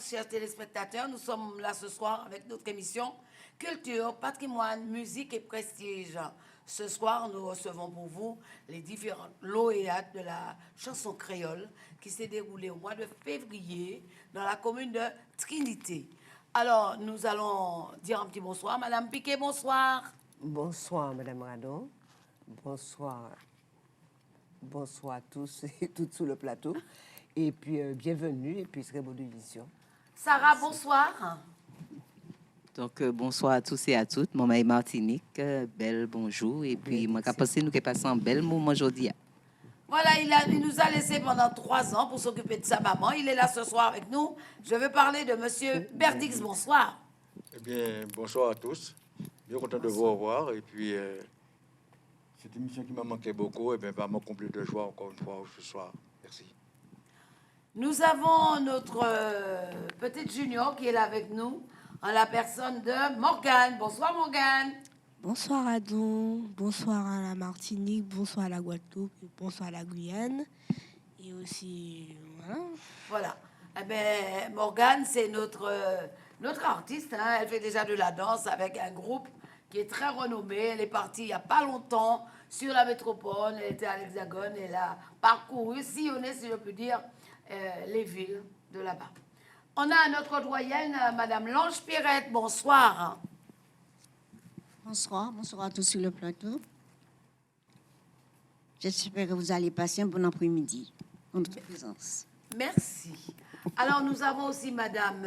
chers téléspectateurs. Nous sommes là ce soir avec notre émission Culture, patrimoine, musique et prestige. Ce soir, nous recevons pour vous les différentes lauréates de la chanson créole qui s'est déroulée au mois de février dans la commune de Trinité. Alors, nous allons dire un petit bonsoir. Madame Piquet, bonsoir. Bonsoir, Madame Radon. Bonsoir. Bonsoir à tous et toutes sur le plateau. Et puis, bienvenue et puis très bonne émission. Sarah, bonsoir. Donc, bonsoir à tous et à toutes. Mon nom est Martinique. Belle bonjour. Et puis, moi, je pense que nous avons passé un bel moment aujourd'hui. Voilà, il nous a laissé pendant 3 ans pour s'occuper de sa maman. Il est là ce soir avec nous. Je veux parler de Monsieur Berdix. Bonsoir. Eh bien, bonsoir à tous. Bien content de vous revoir. Et puis, cette émission qui m'a manqué beaucoup, eh bien, va m'accomplir de joie encore une fois ce soir. Merci. Nous avons notre petite junior qui est là avec nous, en la personne de Morgane. Bonsoir Morgane. Bonsoir Adon, bonsoir à la Martinique, bonsoir à la Guadeloupe, bonsoir à la Guyane. Et aussi, voilà. Voilà. Eh bien, Morgane, c'est notre artiste. Hein. Elle fait déjà de la danse avec un groupe qui est très renommé. Elle est partie il n'y a pas longtemps sur la métropole. Elle était à l'Hexagone. Elle a parcouru, sillonné, si je peux dire, les villes de là-bas. On a notre doyenne, Madame Lange Pirette. Bonsoir. Bonsoir, bonsoir à tous sur le plateau. J'espère que vous allez passer un bon après-midi en notre présence. Merci. Alors, nous avons aussi Madame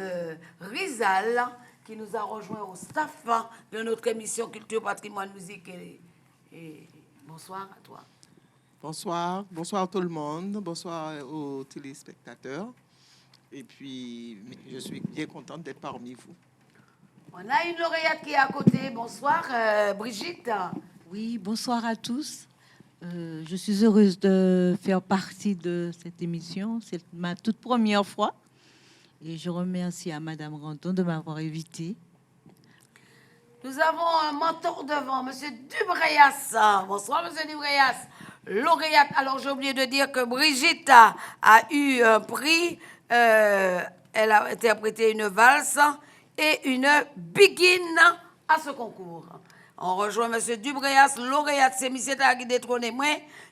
Rizal qui nous a rejoint au staff de notre émission Culture, Patrimoine, Musique et bonsoir à toi. Bonsoir, bonsoir tout le monde, bonsoir aux téléspectateurs. Et puis, je suis bien contente d'être parmi vous. On a une lauréate qui est à côté. Bonsoir, Brigitte. Oui, bonsoir à tous. Je suis heureuse de faire partie de cette émission. C'est ma toute première fois. Et je remercie à Madame Ranton de m'avoir invitée. Nous avons un mentor devant, Monsieur Dubreyas. Bonsoir, Monsieur Dubreyas. Lauréate. Alors, j'ai oublié de dire que Brigitte a eu un prix. Elle a interprété une valse et une begin à ce concours. On rejoint Monsieur Dubreyas, lauréate. C'est monsieur qui détrôné moi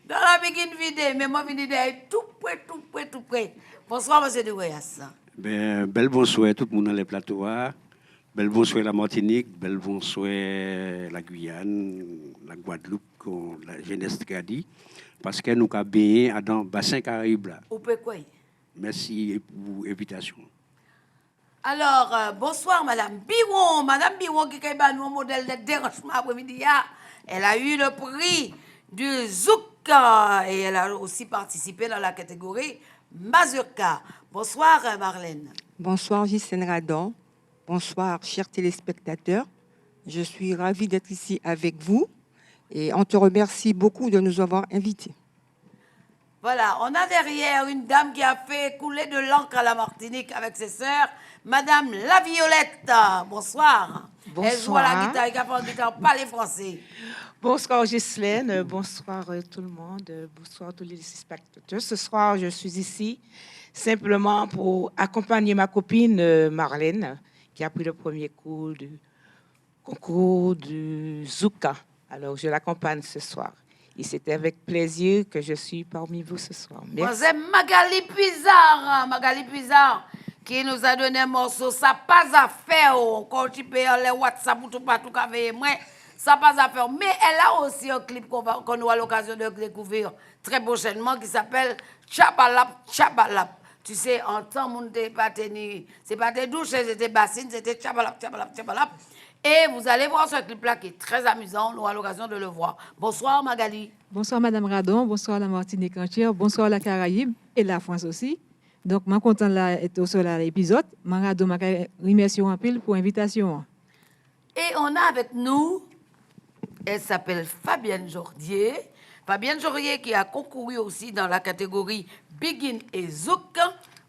dans la begin vidéo. Mais moi, je viens tout près. Bonsoir, Monsieur Dubreyas. Ben, bel bonsoir tout le monde dans les plateaux. Bel bonsoir la Martinique, bel bonsoir la Guyane, la Guadeloupe, la jeunesse tradie, parce que nous avons baigné dans le bassin Caraïbe. Merci pour l'invitation. Alors, bonsoir Madame Biron. Madame Biron qui est un modèle de dérangement après-midi. Elle a eu le prix du Zouk et elle a aussi participé dans la catégorie Mazurka. Bonsoir Marlène. Bonsoir Gisèle Radon. Bonsoir chers téléspectateurs. Je suis ravie d'être ici avec vous et on te remercie beaucoup de nous avoir invités. Voilà, on a derrière une dame qui a fait couler de l'encre à la Martinique avec ses sœurs, Madame La Violette. Bonsoir. Bonsoir. Elle joue à la guitare, elle parle guitare, parle français. Bonsoir Ghislaine, bonsoir tout le monde, bonsoir tous les spectateurs. Ce soir, je suis ici simplement pour accompagner ma copine Marlène, qui a pris le premier cours du concours du Zouka. Alors, je l'accompagne ce soir. Et c'est avec plaisir que je suis parmi vous ce soir. Merci. C'est Magali Puisard, qui nous a donné un morceau. Ça pas à faire. Quand tu peux les WhatsApp ou tout partout qu'avec moi, ça pas à faire. Mais elle a aussi un clip qu'on aura l'occasion de découvrir très prochainement qui s'appelle Chabalap Chabalap. Tu sais, en temps, mon c'est pas des douches, c'était bassines, c'était Chabalap Chabalap Chabalap. Et vous allez voir ce clip-là qui est très amusant. On aura l'occasion de le voir. Bonsoir Magali. Bonsoir Madame Radon, bonsoir la Martinique entière, bonsoir la Caraïbe et la France aussi. Donc, je suis content d'être sur l'épisode. Je remercie en pile pour l'invitation. Et on a avec nous, elle s'appelle Fabienne Jordier. Fabienne Jordier qui a concouru aussi dans la catégorie Begin et Zouk.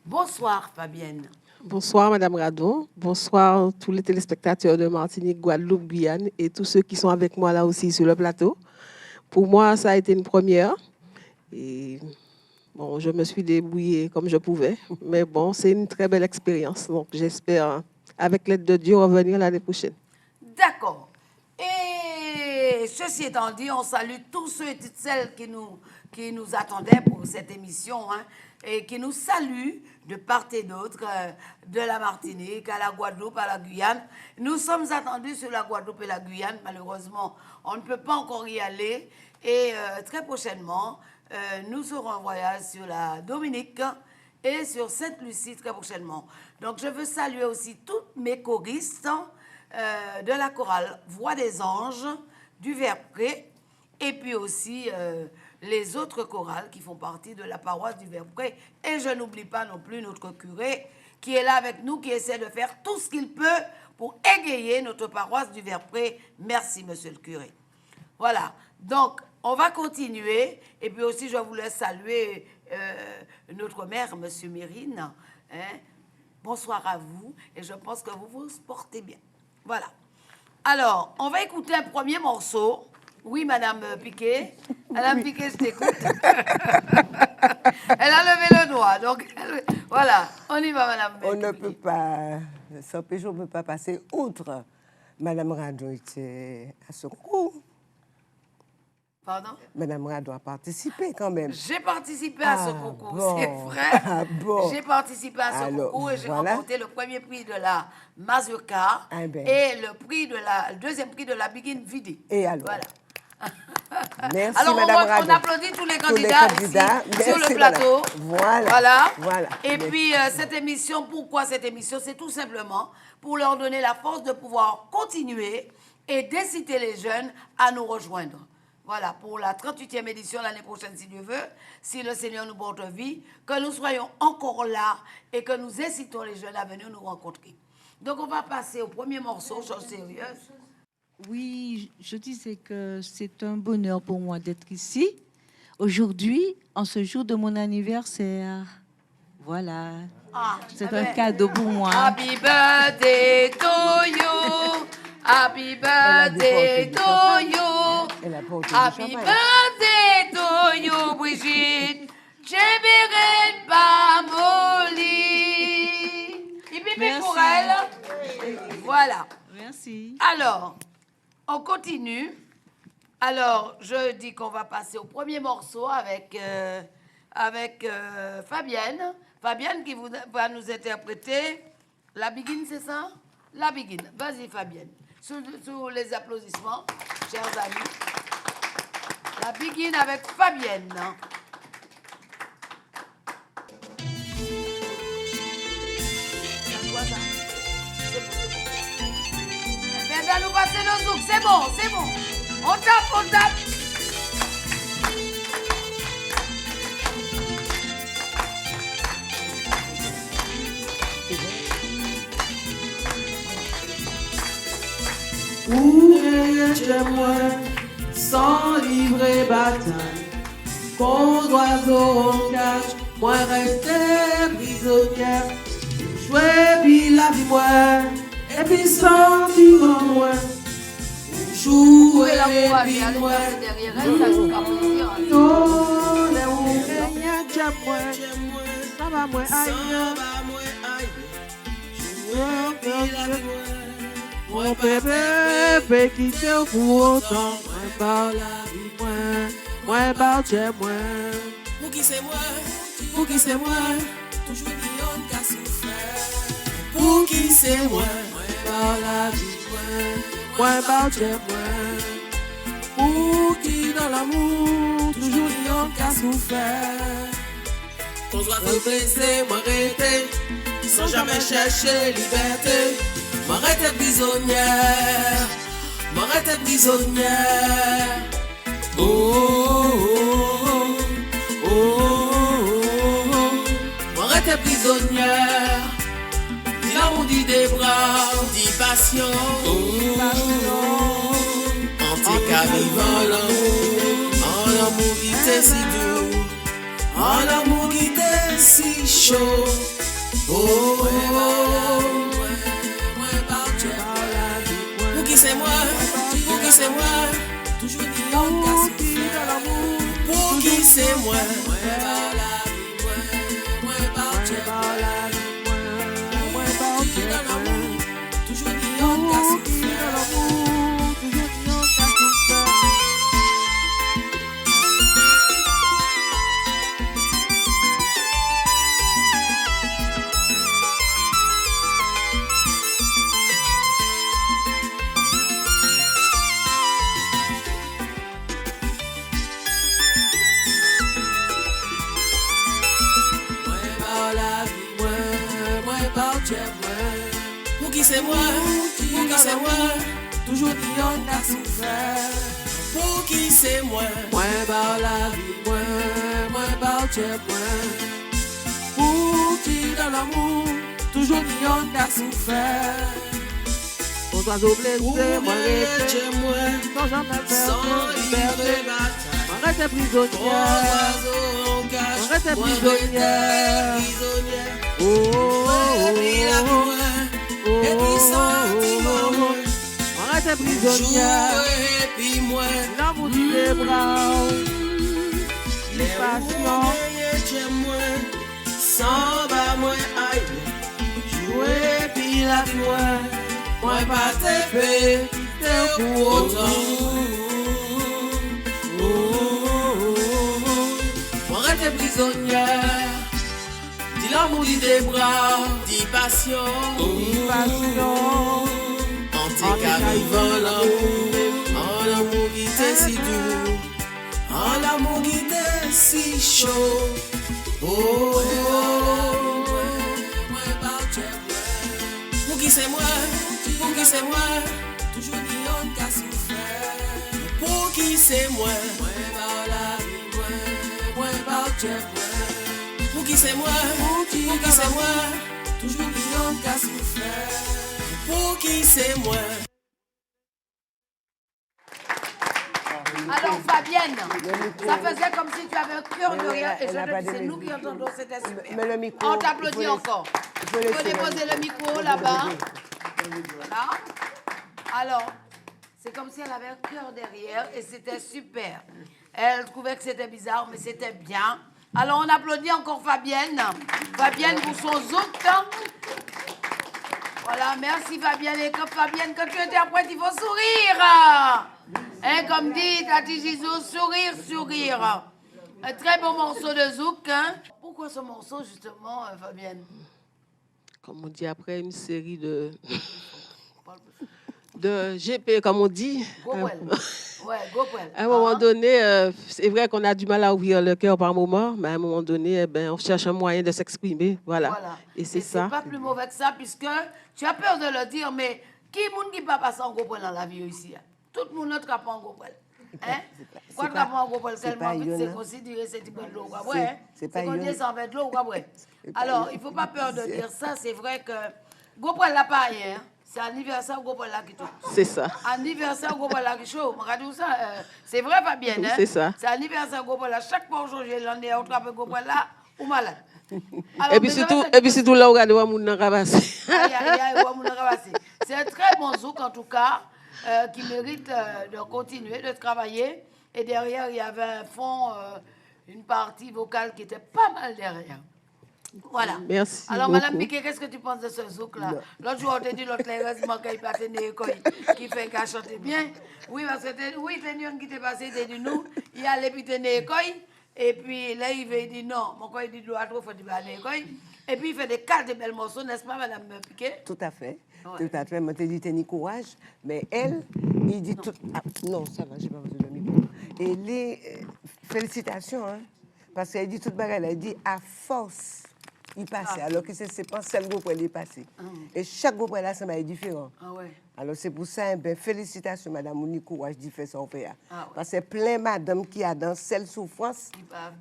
Bonsoir Fabienne. Bonsoir Madame Radon, bonsoir tous les téléspectateurs de Martinique, Guadeloupe, Guyane et tous ceux qui sont avec moi là aussi sur le plateau. Pour moi, ça a été une première et Bon, je me suis débrouillée comme je pouvais. Mais bon, c'est une très belle expérience. Donc, j'espère, avec l'aide de Dieu, revenir l'année prochaine. D'accord. Et ceci étant dit, on salue tous ceux et toutes celles qui nous attendaient pour cette émission, hein, et qui nous saluent de part et d'autre, de la Martinique à la Guadeloupe, à la Guyane. Nous sommes attendus sur la Guadeloupe et la Guyane. Malheureusement, on ne peut pas encore y aller. Et très prochainement, nous serons en voyage sur la Dominique et sur Sainte-Lucie très prochainement. Donc, je veux saluer aussi toutes mes choristes de la chorale Voix des Anges, du Verpré, et puis aussi les autres chorales qui font partie de la paroisse du Verpré. Et je n'oublie pas non plus notre curé qui est là avec nous, qui essaie de faire tout ce qu'il peut pour égayer notre paroisse du Verpré. Merci, monsieur le curé. Voilà, donc on va continuer. Et puis aussi, je voulais saluer notre maire, monsieur Mérine. Hein. Bonsoir à vous, et je pense que vous vous portez bien. Voilà. Alors, on va écouter un premier morceau. Oui, Madame Piquet. Madame Piquet, je t'écoute. Elle a levé le doigt. Donc, voilà. On y va, Madame Piquet. On ne peut pas, sans péché, on ne peut pas passer outre. Madame Radon était à ce concours. Pardon? Madame Radon a participé quand même. J'ai participé à ce concours, bon. c'est vrai. Ah, bon. J'ai participé à ce Alors, concours et j'ai voilà. remporté le premier prix de la Mazurka Ah, ben. et le deuxième prix de la Begin Vidi. Et alors? Voilà. Merci, Alors, Madame on Radon. applaudit tous les candidats, ici, sur le Merci, plateau. Madame. Voilà. Voilà. Et Merci. puis, cette émission, pourquoi cette émission? C'est tout simplement pour leur donner la force de pouvoir continuer et d'inciter les jeunes à nous rejoindre. Voilà, pour la 38e édition l'année prochaine, si Dieu veut, si le Seigneur nous porte vie, que nous soyons encore là et que nous incitons les jeunes à venir nous rencontrer. Donc, on va passer au premier morceau, chose sérieuse. Oui, je disais que c'est un bonheur pour moi d'être ici, aujourd'hui, en ce jour de mon anniversaire. Voilà. Ah, C'est un cadeau pour moi. Happy birthday to you. Happy birthday to you. Happy birthday to you, Brigitte. Chébérette Bamoli. Il pipi pour elle. Voilà. Merci. Alors, on continue. Alors, je dis qu'on va passer au premier morceau avec Fabienne. Fabienne qui va nous interpréter la Begin, c'est ça? La Begin. Vas-y, Fabienne. Sous les applaudissements, chers amis. La Begin avec Fabienne. C'est quoi ça? C'est bon. Viens nous passer le zouk. C'est bon, c'est bon. On tape, on tape. Où est chez moi, sans livrer bataille, qu'on oiseau en cage, moi rester prisonnière, jouer puis la vie moi, et puis sentiment moi, jouer puis moi, non, les ouvriers chez moi, ça va moi ailleurs, mon bébé qui te pour autant, moi par la vie, moi par chez moi. Pour qui c'est moi, toujours Guillaume qui a souffert. Pour qui c'est moi par la vie, moi par chez moi. Pour qui dans l'amour, toujours Guillaume qui a souffert. Qu'on soit trop blessé, moi arrêté, sans jamais chercher liberté. M'arrête prisonnière, m'arrête prisonnière. Oh, oh, oh, oh, oh. M'arrête prisonnière. Dis l'amour, dit des bras, dit passion. Oh, anti-carivant l'amour, en l'amour qui t'est si doux, en l'amour qui t'est si chaud. Oh, oh, oh. Pour qui c'est moi, toujours Guillaume qui a souffert. Pour qui c'est moi, Pour qui c'est moi, toujours dit on a souffert. Pour qui c'est moi par la vie, moi par Dieu, pour qui dans l'amour, toujours dit on a souffert. Aux oiseaux blessés, moi rester, sans jamais sans liberté, moi rester prisonnière, moi rester prisonnière. Oh, et puis sentiment, moi rester prisonnière. Et puis moi, l'amour des bras, les passions, sans bas moi aïe, jouer puis la moi pas te fait, pour autant. Moi rester prisonnière, dis l'amour dit des bras, dis passion, en tes carivant l'amour qui t'est si doux, en l'amour qui t'est si chaud. Oh, pour qui c'est moi, toujours dit on qu'a souffert. Pour qui c'est moi par la vie, moi par Dieu, pour qui c'est moi, toujours dit on qu'a souffert. Pour qui c'est moi. Alors Fabienne, ça faisait comme si tu avais un cœur de rien et je te dis, c'est nous qui entendons, c'était super. Mais le micro, on t'applaudit encore. Il faut déposer le micro là-bas. Voilà. Alors, c'est comme si elle avait un cœur derrière et c'était super. Elle trouvait que c'était bizarre, mais c'était bien. Alors, on applaudit encore Fabienne. Fabienne pour son zouk. Voilà, merci Fabienne. Et comme Fabienne, quand tu interprètes, il faut sourire. Hein, comme dit Tati Gisou, sourire. Un très beau morceau de zouk. Hein. Pourquoi ce morceau, justement, Fabienne? Comme on dit après une série de GP, comme on dit. À un moment donné, c'est vrai qu'on a du mal à ouvrir le cœur par moment, mais à un moment donné, on cherche un moyen de s'exprimer. Voilà. Et c'est ça. C'est pas plus mauvais que ça, puisque tu as peur de le dire, mais qui ne peut pas passer en gros point dans la vie ici? Tout le monde ne trappe pas en gros point. Hein? Quand tu trappes en gros point, tellement vite, c'est considéré c'est du peu de l'eau. C'est qu'on descend avec de l'eau. Alors, il ne faut pas peur de dire ça. C'est vrai que gros point là pas rien. C'est anniversaire au gros point là qui tout. C'est ça. Anniversaire au gros point là qui chaud. C'est vrai, Fabienne. Hein? C'est ça. C'est anniversaire au gros point là. Chaque fois, on change l'année, on trappe au gros point là ou malade. Alors, et puis surtout là, on regarde où on a ramassé. C'est un très bon zouk en tout cas, qui mérite de continuer, de travailler. Et derrière, il y avait un fond, une partie vocale qui était pas mal derrière. Voilà. Merci. Alors, beaucoup. Madame Piquet, qu'est-ce que tu penses de ce zouk-là? L'autre jour, on t'a dit, l'autre, heureusement qu'il pas tenu qui fait qu'à chanter bien. Oui, parce que t'es qui t'est passé, t'es dit nous, il allait puis tenir et puis là, il dit non, mon quoi, il dit de l'eau à trop, faut dire aller et puis il fait des quatre de belles morceaux, n'est-ce pas, Madame Piquet? Tout à fait. Ouais. Tout à fait. Moi, je dit tenir courage, mais elle, il dit tout. Ah, non, ça va, je n'ai pas besoin de micro. Et les félicitations, hein, parce qu'elle dit toute bagarre, elle dit à force, il passait, alors que c'est pas seul groupe où elle est passée. Et chaque groupe là, ça m'a été différent. Ah ouais. Alors c'est pour ça, félicitations, Madame Monique Courage, dit fait ça au pays. Parce que plein madame qui a dans cette souffrance,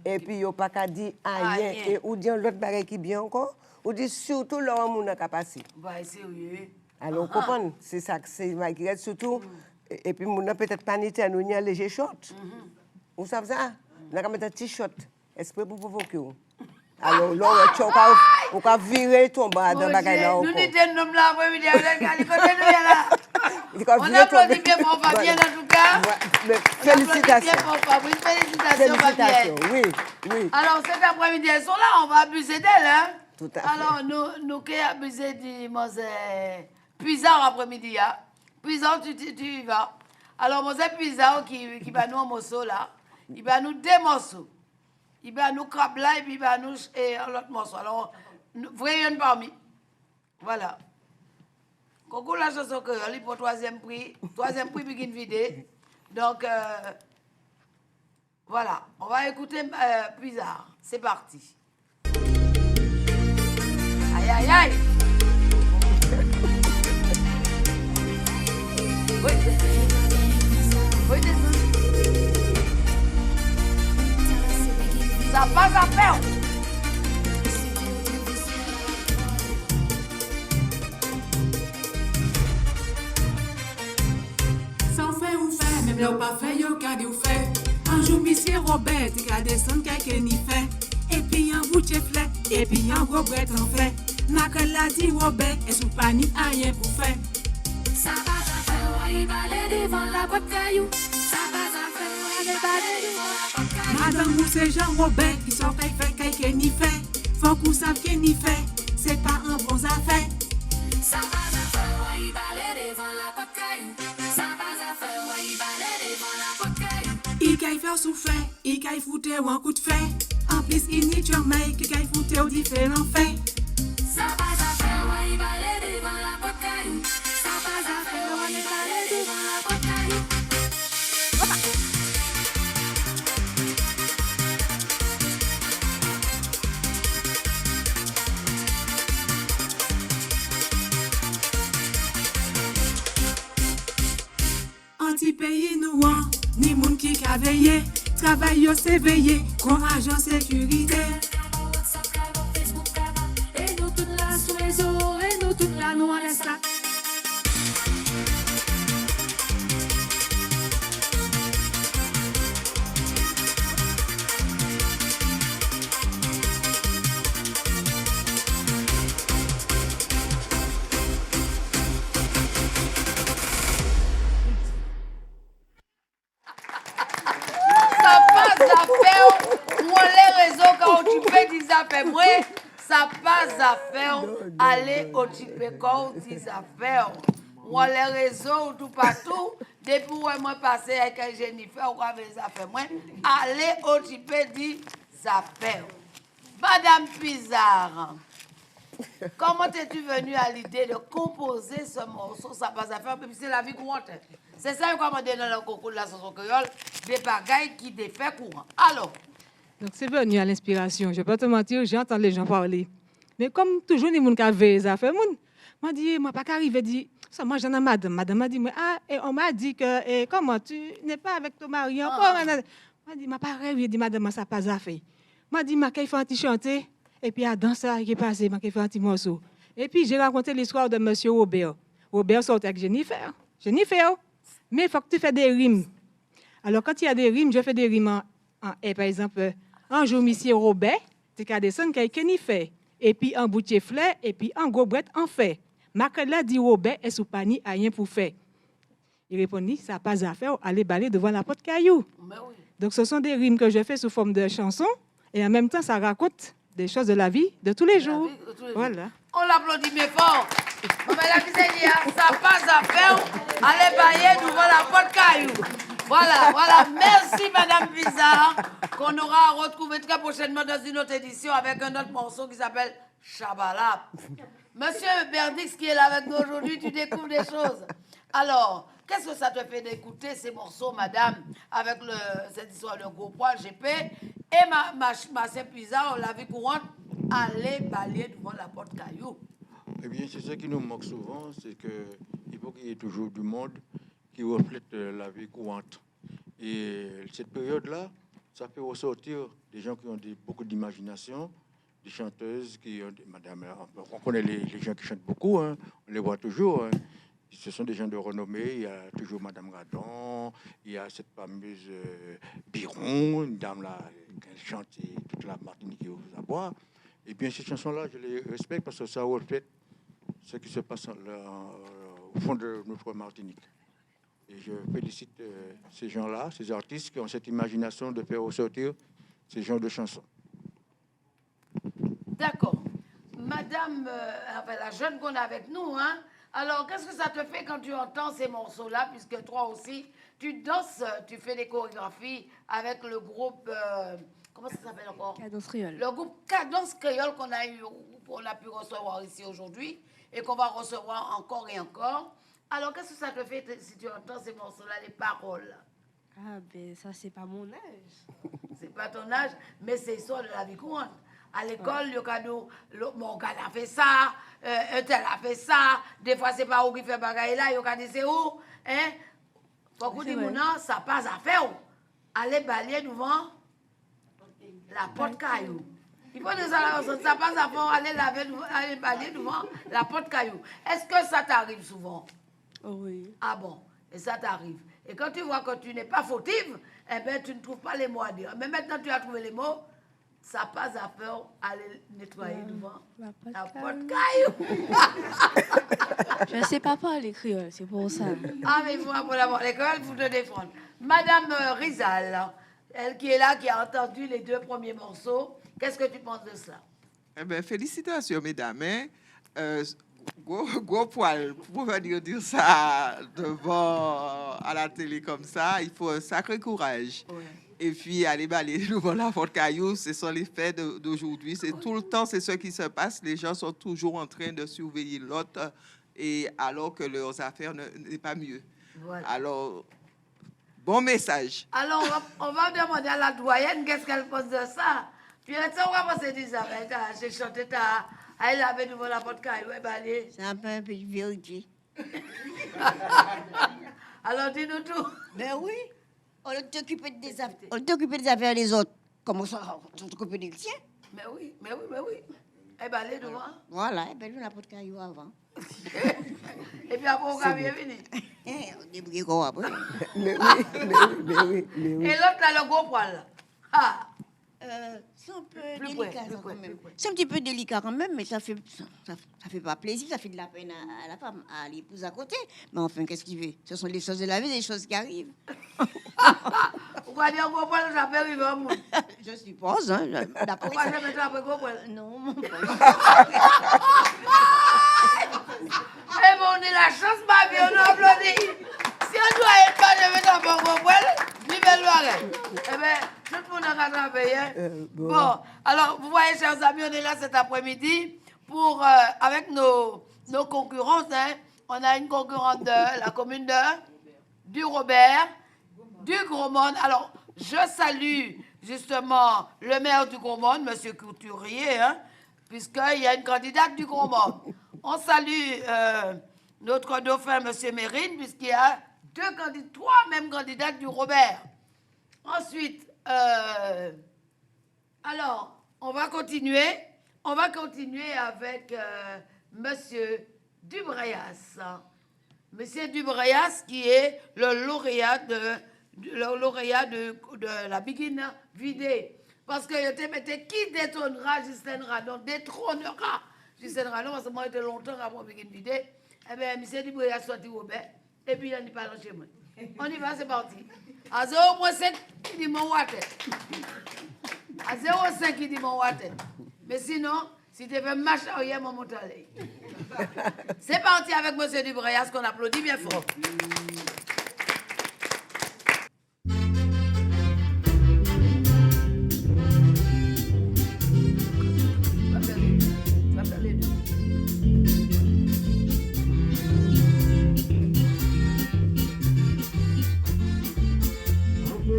et puis il n'y a pas qu'à dire rien, et ou dire l'autre bagarre qui bien encore, ou dit surtout l'homme qui n'a pas passé. Sérieux. Alors, vous comprenez, c'est ça que c'est malgré surtout, et puis mon peut-être pas n'était nous un léger short. Vous savez ça? On a mettre un t-shirt, esprit pour provoquer. Alors là, on va virer ton bas dans la bagaille là. Nous disons nous là, oui, on applaudit bien pour Fabienne en tout cas. Félicitations. Félicitations, Fabienne. Oui. Alors cet après-midi, elles sont là, on va abuser d'elles. Hein? Tout à fait. Alors nous qui abuser du Puisard après-midi. Hein? Puisard, tu y vas. Alors, Mosé Puisard qui va nous un morceau là, il va nous deux morceaux. Il va nous crabe là et puis il va nous l'autre morceau. Alors, voyons parmi. Voilà. Coucou la chanson que pour troisième prix puis une vidéo. Donc, voilà. On va écouter Puisard. C'est parti. Aïe, aïe, aïe. Oui, oui, ça passe à faire. Sans fait ou fait, même là ou pas fait, yo gade ou fait. Un jour, monsieur Robert, il a descendu quelqu'un n'y fait. Et puis un bout de fleur, et puis un gros bret en fait. Ma la dit Robert, et sous panique, rien pour faire. Ça va à faire, ouais, il va aller devant la boîte caillou. Ça va à faire, ouais, il va aller devant la boîte caillou. Madame ou c'est Jean Robert, qui sont quelqu'un n'y fait. Faut qu'on sache qu'il n'y fait, c'est pas un bon affaire. Ça va à faire, ouais, il va aller devant la boîte caillou. Ça va à faire, ouais, il va aller devant la boîte caillou. Il caille faire souffler, il caille foutre ou un coup de fer. En plus, il n'y a jamais qui caille foutre ou différents faits. Ça va à faire, ouais, il va aller devant la boîte caillou. Ça va à faire, ouais, il va aller devant la boîte caillou. Anti-pays nous, ni moun qui a veillé. Travail yo c'est veillé, courage en sécurité. Et nous toutes là sous les eaux, et nous toutes là nous en laisse là. Ça passe à faire aller au Tipéco, des affaires. Moi, les réseaux, tout partout, depuis où moi passé avec Jennifer, ou avec les affaires, moi, aller au Tipé, des affaires. Madame Pizarre, comment es-tu venue à l'idée de composer ce morceau, ça passe à faire, même si c'est la vie courante? C'est ça qu'on m'a donné dans le concours de la chanson créole, des bagailles qui défait courant. Alors, donc, c'est venu à l'inspiration. Je ne vais pas te mentir, j'entends les gens parler. Mais comme toujours, les gens qui avaient des affaires, moi, dit, moi, pas qu'arriver, dit, ça, moi, j'en ai madame. Madame m'a dit, ah, et on m'a dit que, comment, tu n'es pas avec ton mari encore? Moi, dit, ma pareil, il dit, madame, ça pas affaire. Moi, dit, ma qu'il fait un petit chanter, et puis, à dans ça, qui est passé, ma qu'il fait un petit morceau. Et puis, j'ai raconté l'histoire de monsieur Robert. Robert sortait avec Jennifer. Jennifer, mais il faut que tu fasses des rimes. Alors, quand il y a des rimes, je fais des rimes et par exemple, un jour, monsieur Robert, tu as descendu quelqu'un y fait. Et puis, un bout de fleur, et puis, un gros bret en fait. Macala dit Robert, est sous panier, a rien pour faire. Il répondit, ça n'a pas à faire, allez balayer devant la porte caillou. Oui. Donc, ce sont des rimes que je fais sous forme de chansons, et en même temps, ça raconte des choses de la vie de tous les jours. Voilà. On l'applaudit mais fort. Ça passe à faire, allez balayer devant la porte caillou. Voilà. Merci, Madame Pizarre, qu'on aura retrouvé très prochainement dans une autre édition avec un autre morceau qui s'appelle Chabalap. Monsieur Berdix, qui est là avec nous aujourd'hui, tu découvres des choses. Alors, qu'est-ce que ça te fait d'écouter ces morceaux, Madame, avec cette histoire de gros poids, GP, et ma sœur Pizarre, la vie courante, aller balayer devant la porte caillou? Eh bien, c'est ce qui nous manque souvent, c'est qu'il faut qu'il y ait toujours du monde qui reflète la vie courante. Et cette période-là, ça fait ressortir des gens qui ont beaucoup d'imagination, des chanteuses qui ont... Madame, on connaît les gens qui chantent beaucoup, hein, on les voit toujours. Hein. Ce sont des gens de renommée. Il y a toujours Madame Radon, il y a cette fameuse Biron, une dame là qui chante toute la Martinique qui vous aboie. Et bien, ces chansons-là, je les respecte parce que ça reflète ce qui se passe au fond de notre Martinique. Et je félicite ces gens-là, ces artistes qui ont cette imagination de faire ressortir ces genres de chansons. D'accord. Madame, la jeune qu'on a avec nous, hein? Alors, qu'est-ce que ça te fait quand tu entends ces morceaux-là, puisque toi aussi, tu danses, tu fais des chorégraphies avec le groupe... comment ça s'appelle encore? Cadence Créole. Le groupe Cadence Créole qu'on a pu recevoir ici aujourd'hui et qu'on va recevoir encore et encore. Alors, qu'est-ce que ça te fait si tu entends ces morceaux-là, les paroles? Ah, ben ça, c'est pas mon âge. C'est pas ton âge, mais c'est l'histoire de la vie courante. À l'école, le cadeau, mon gars a fait ça, un tel a fait ça. Des fois, c'est pas où qui fait bagaille là, il a dit c'est où. Hein? Faut qu'on dise, non, ça passe à faire. Allez balayer devant la porte caillou. Il faut dire ça, ça passe à faire, aller balayer devant la porte caillou. Est-ce que ça t'arrive souvent? Oui. Ah bon, et ça t'arrive. Et quand tu vois que tu n'es pas fautive, eh bien, tu ne trouves pas les mots à dire. Mais maintenant, tu as trouvé les mots, ça passe à faire aller nettoyer devant la porte caillou. Je ne sais pas parler créole, c'est pour ça. Ah, mais il faut apprendre l'école pour te défendre. Madame Rizal, elle qui est là, qui a entendu les 2 premiers morceaux, qu'est-ce que tu penses de cela? Eh bien, félicitations, mesdames. Hein. Gros poil, pour venir dire ça devant à la télé comme ça, il faut un sacré courage. Ouais. Et puis, aller balayer devant la porte caillou, ce sont les faits d'aujourd'hui. C'est tout le temps, c'est ce qui se passe. Les gens sont toujours en train de surveiller l'autre, et alors que leurs affaires n'est pas mieux. Voilà. Alors, bon message. Alors, on va demander à la doyenne qu'est-ce qu'elle pense de ça. Puis, on va passer de ça. J'ai chanté ta... Elle avait devant la porte caillou, c'est un peu de vérité. Alors, dis-nous tout. Ben oui. On doit t'occuper des affaires des autres. Comment ça, on s'occupe des tiens? Mais oui. Eh bien, allez devant. Voilà, eh bien, nous, la porte caillou avant. Et puis après, on va bien venir. On débrouille quoi après? Mais oui. Et l'autre, là, le gros poil. Ah. C'est un peu délicat quand même. C'est un petit peu délicat quand même, mais ça fait pas plaisir, ça fait de la peine à la femme, à l'épouse à côté. Mais enfin, qu'est-ce qu'il veut? Ce sont les choses de la vie, des choses qui arrivent. Pourquoi dire gros poil, ça peut arriver au monde? Je suppose, hein. Pourquoi je mettre après gros poil? Non, mon poil. Eh bon, on est la chance, ma vie, on a applaudi. Si on doit être pas de mettre après gros poil, vive le loiret. Eh bien, tout le monde a rattrapé, hein? Bon, alors, vous voyez, chers amis, on est là cet après-midi pour, avec nos concurrentes, hein. On a une concurrente de la commune du Robert, du Gros-Monde. Alors, je salue justement le maire du Gros-Monde, M. Couturier, hein, puisqu'il y a une candidate du Gros-Monde. On salue notre dauphin, M. Mérine, puisqu'il y a 3 mêmes candidates du Robert. Ensuite, alors, on va continuer avec Monsieur Dubrayas. Monsieur Dubrayas qui est le lauréat de la Biguine vidée. Parce que je te mettais qui détrônera Justine Radon, détrônera Justine Radon, parce que moi j'étais longtemps avant Biguine vidée. Eh bien, Monsieur Dubrayas sorti Robert, et puis il n'y a pas chez moi. On y va, c'est parti. À 0,5, il dit mon water. À 0,5, il dit mon water. Mais sinon, si tu veux marcher arrière, mon montalé. C'est parti avec M. Dubrayas qu'on applaudit bien fort.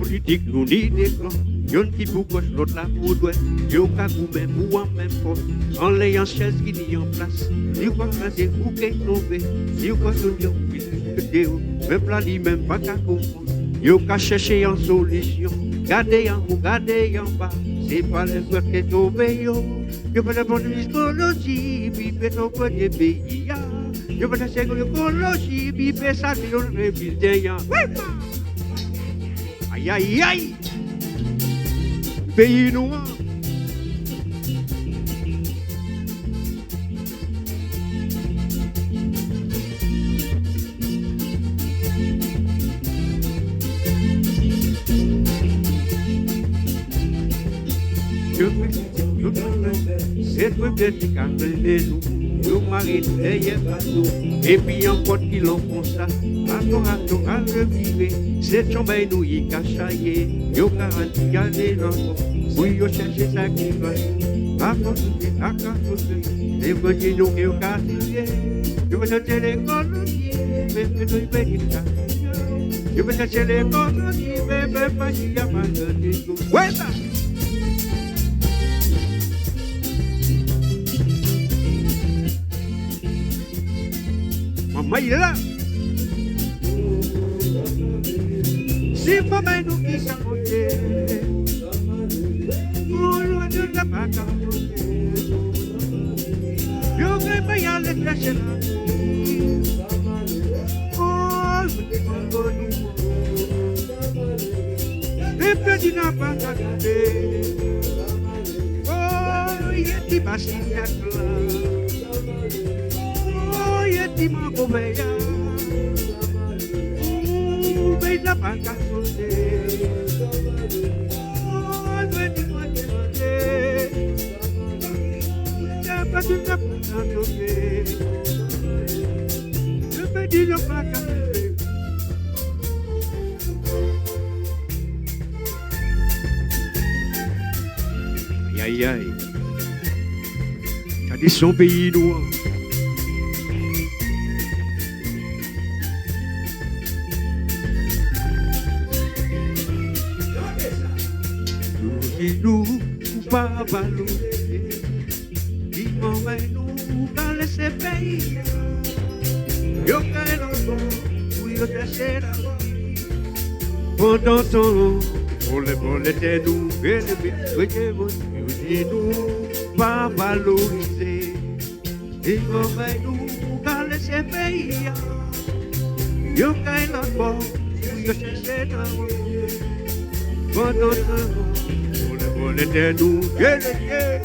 Politique nous ni des clans, yon qui pour gauche, l'autre là pour droite, yon ka goumé pour en même poste, en l'ayant chaise qui n'y en place, yon quoi craser ou qu'est tombé, yon quoi se dire ou qu'il même là ni même pas qu'à comprendre, yon ka chercher en solution, gardez en haut, gardez en bas, c'est pas le soir qui est tombé, yon pas de bonne psychologie, puis fait ton premier pays, yon pas de psychologie, puis fait ça, puis on révise derrière. Aïe, aïe, aïe! Pays noir! C'est toi qui as fait nous, nous marines derrière bateau, et puis encore qui l'en font ça, attends, à le vivre, c'est tombé nous y cachaillé, yo 40 années l'enfant, oui, yo chercher ça qui va, à côté, et vous dites nous qui au quartier, je veux chercher les colonies, mais je veux pas dire ça, je veux chercher les colonies, mais pas dire pas de tout, ouais ça! il est là. Si maman nous qui s'accordait, oh, loin de la vacances. Yo que me y a le crèche là. Oh, je te comprends. Et puis n'a pas gardé. Oh, y a des machines là. Oh, y a des mangomeya. Oh, mais n'a pas gardé. Oh, je te comprends. Pas de la je me dis le pas qu'à aïe aïe, t'as dit son pays noir. Nous pas valoriser. Nous dans les pays, yo qu'elle en où yo t'achète la vie. Pendant temps, pour les nous, et les bébés, nous pas valoriser. Nous dans les pays, yo qu'elle en où yo t'achète la vie. Pendant temps, pour les nous, et les bébés.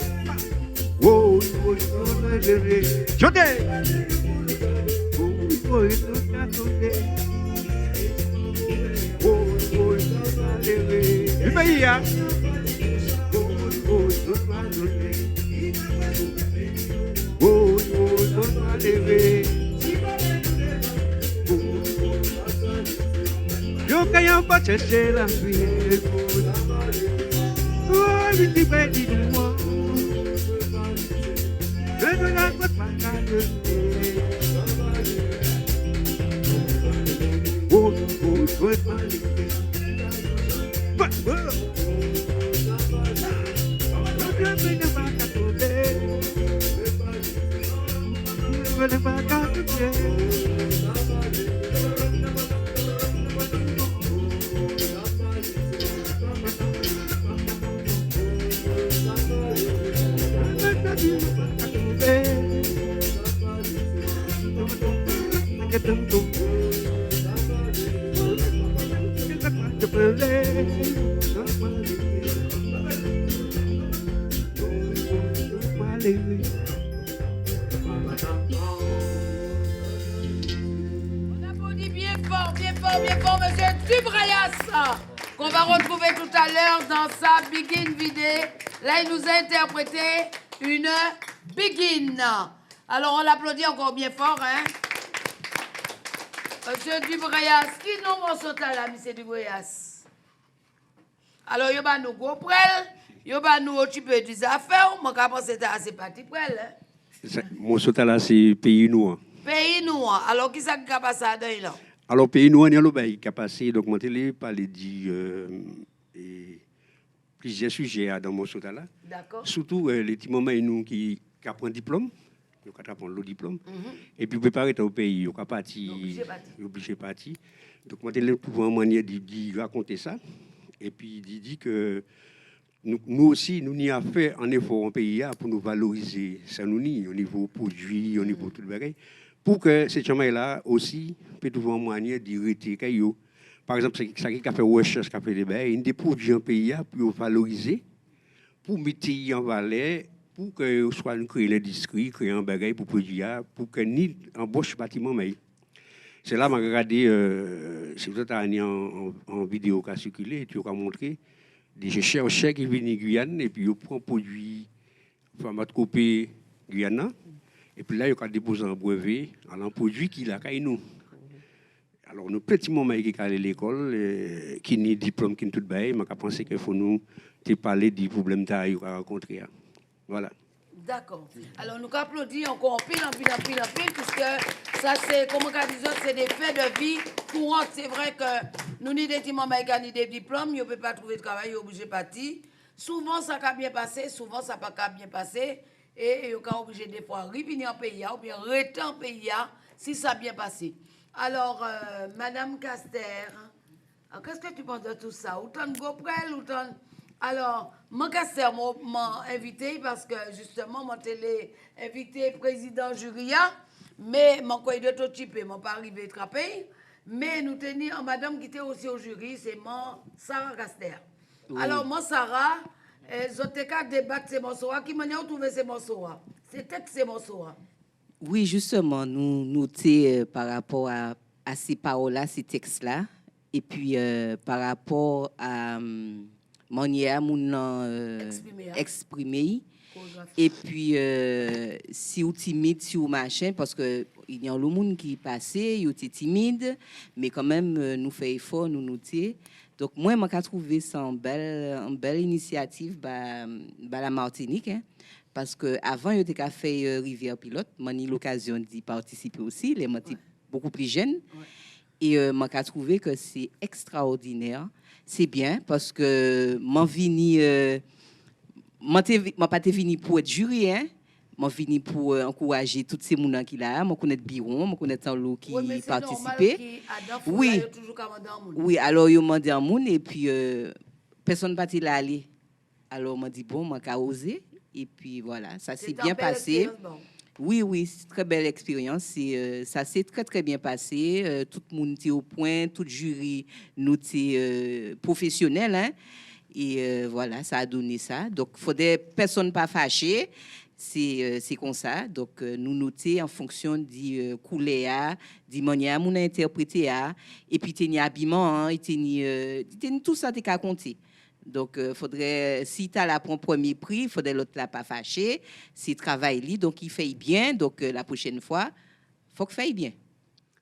Oh, Jodé! Oh, le pays, hein? Oh, yo caia pas chercher la vie. Oh, il dit ben dis-moi. Je ne la vois pas garder. Oh, je vais pas les faire. On applaudit bien fort, monsieur Dubrayas, qu'on va retrouver tout à l'heure dans sa Begin vidéo. Là, il nous a interprété une Begin. Alors, on l'applaudit encore bien fort, hein? Monsieur Dubrayas, qui nous morceau là, monsieur Dubrayas? Alors, il y a nous gros prel, il y a nous un petit peu des affaires, moi, je pense que c'est assez parti prel, hein? Mon là, c'est pays noir. Pays noir. Alors, qui ça qui a passé là? Alors, pays noir, il y a le qui a passé, d'augmenter les parler plusieurs sujets dans mon là. D'accord. Surtout les petits moments nous qui apprennent diplôme, qui apprennent le diplôme, et puis préparer au pays, ils sont obligés de partir. Donc, moi, je trouve une manière de raconter ça, et puis il dit que nous aussi, nous y avons fait un effort en pays pour nous valoriser ça nous au niveau produit, au niveau tout le bagage, pour que ces gens-là aussi puissent trouver une manière de retirer. Par exemple, ça qui a fait recherche, qui a fait des bails, des produits en pays pour valoriser, pour mettre en valeur, pour que soit créer l'industrie, créer un bagage pour produire, pour que ni embauche bâtiment mais. C'est là que j'ai regardé, c'est toute année en vidéo qui a circulé, et tu as montré des chercheurs qui viennent en Guyane et puis ils prennent un produit format de copie Guyana et puis là ils ont déposé un brevet à un produit qui l'a caillé nous. Alors nous petits moments qui sont à l'école, qui ni diplôme qui tout bail, mais qui pensé qu'il faut nous te parler des problèmes qu'on a rencontrés. Voilà. D'accord. Alors, nous applaudissons encore pile, puisque ça, c'est, comme on dit, c'est des faits de vie courantes. C'est vrai que nous, ni des petits mamans ni des diplômes, ils ne peuvent pas trouver de travail, ils sont obligés de partir. Souvent, ça a bien passé, souvent, ça n'a pas bien passé. Et ils sont obligés des fois de revenir en pays, ou bien rester en pays, si ça a bien passé. Alors, Madame Caster, qu'est-ce que tu penses de tout ça? Autant de Goprel, autant... Alors, mon Caster m'a invité parce que, justement, mon télé invité président jury, mais mon coin de tout type, m'a pas arrivé à attraper. Mais nous tenions madame qui était aussi au jury, c'est mon Sarah Caster. Oui. Alors, mon Sarah, ils ont qu'à débattre ces morceaux. Qui m'a trouvé ces morceaux? C'était ces morceaux. Oui, justement, nous noter par rapport à ces paroles-là, ces textes-là, et puis par rapport à manière exprimer. Et puis, si vous timide, si vous machin, parce qu'il y a le monde qui passait, il était timide, mais quand même, nous fait effort, nous noter. Donc, moi, je trouve ça une belle initiative par la Martinique, hein, parce qu'avant, il y a fait Rivière Pilote, j'ai eu l'occasion d'y participer aussi, les j'étais beaucoup plus jeune. Ouais. Et je trouve que c'est extraordinaire. C'est bien, parce que je ne pas venu pour être jury, hein. Je suis venu pour encourager tous ces gens qui sont là. Je connais Biron, je connais Tanlo qui participait. Oui, oui, alors ils m'ont demandé un monde et puis personne n'a pas allé. Alors m'a dit bon, je vais oser. Et puis voilà, ça s'est bien passé. Bon. Oui, c'est une très belle expérience. Ça s'est très, très bien passé. Tout le monde était au point, tout le jury nous était professionnel. Hein? Et voilà, ça a donné ça. Donc, il faudrait personne pas fâché. C'est comme ça. Donc, nous noter en fonction du couleur, du manière nous interprété. Et puis, il y a habillement, il y a tout ça qui a compté. Donc, faudrait, si tu as la premier prix, il faudrait l'autre là pas fâché. Si travail li, donc il fait bien. Donc, la prochaine fois, il faut qu'il fasse bien.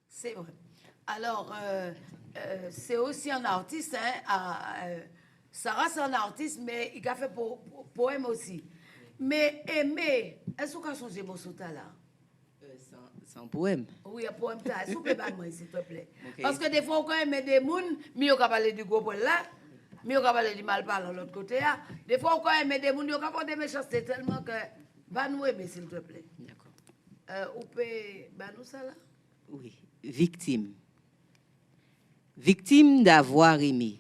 C'est vrai. Alors, c'est aussi un artiste. Hein, Sarah, c'est un artiste, mais il a fait poème aussi. Mais aimer, est-ce qu'on a changé mon sota là? C'est un poème. Oui, un poème. S'il vous plaît, s'il te plaît. Okay. Parce que des fois, on aime des gens, mais on peut parler du gros poème là. Mais on va parler du mal parlant de l'autre côté. Des fois, on peut aimer des gens, on va faire des méchancetés tellement que... Va nous aimer, s'il te plaît. D'accord. On peut... nous ça là? Oui. Victime. Victime d'avoir aimé.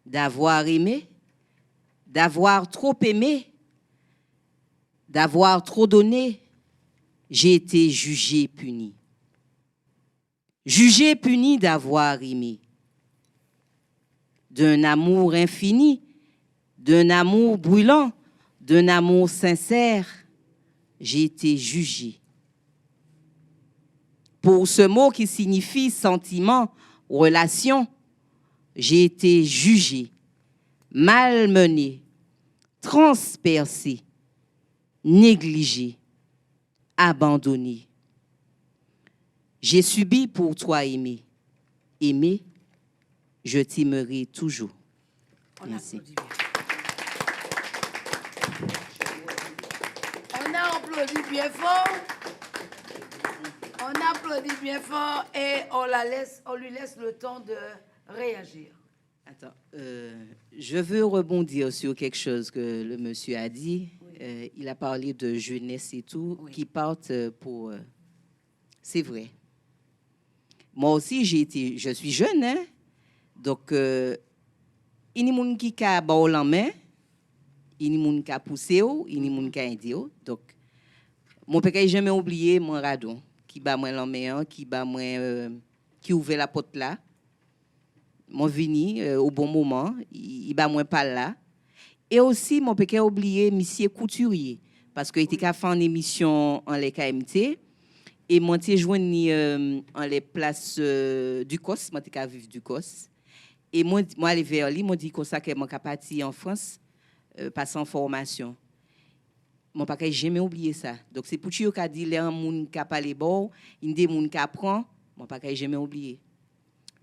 D'avoir aimé. D'avoir trop aimé. D'avoir trop donné. J'ai été jugé, puni. Jugé, puni d'avoir aimé. D'un amour infini, d'un amour brûlant, d'un amour sincère, j'ai été jugé. Pour ce mot qui signifie sentiment, relation, j'ai été jugé, malmené, transpercé, négligé, abandonné. J'ai subi pour toi aimer, aimer. Je t'aimerai toujours. Merci. On a applaudi bien fort. On applaudit bien fort et on lui laisse le temps de réagir. Attends, je veux rebondir sur quelque chose que le monsieur a dit. Oui. Il a parlé de jeunesse et tout, oui. Qui partent pour... c'est vrai. Moi aussi, je suis jeune, hein? Donc, il y a des gens qui ont bas la main, il y a des gens qui ont poussé, il y a des gens qui ont aidé. Donc, mon père n'a jamais oublié mon radon, qui bat moi la main, qui ouvre la porte là. Mon vini au bon moment, il bat moi pas là. Et aussi, mon père a oublié monsieur couturier, parce qu'il était fait en émission en les KMT. Et moi, j'ai joint en les places du COS, moi, j'ai vécu du COS. Et moi, aller vers lui, moi dit comme ça que moi parti en France passer en formation. Mon papa jamais oublié ça. Donc c'est pour tu qui dit les gens qui parlé bon, il des gens qui apprend, mon papa jamais oublié.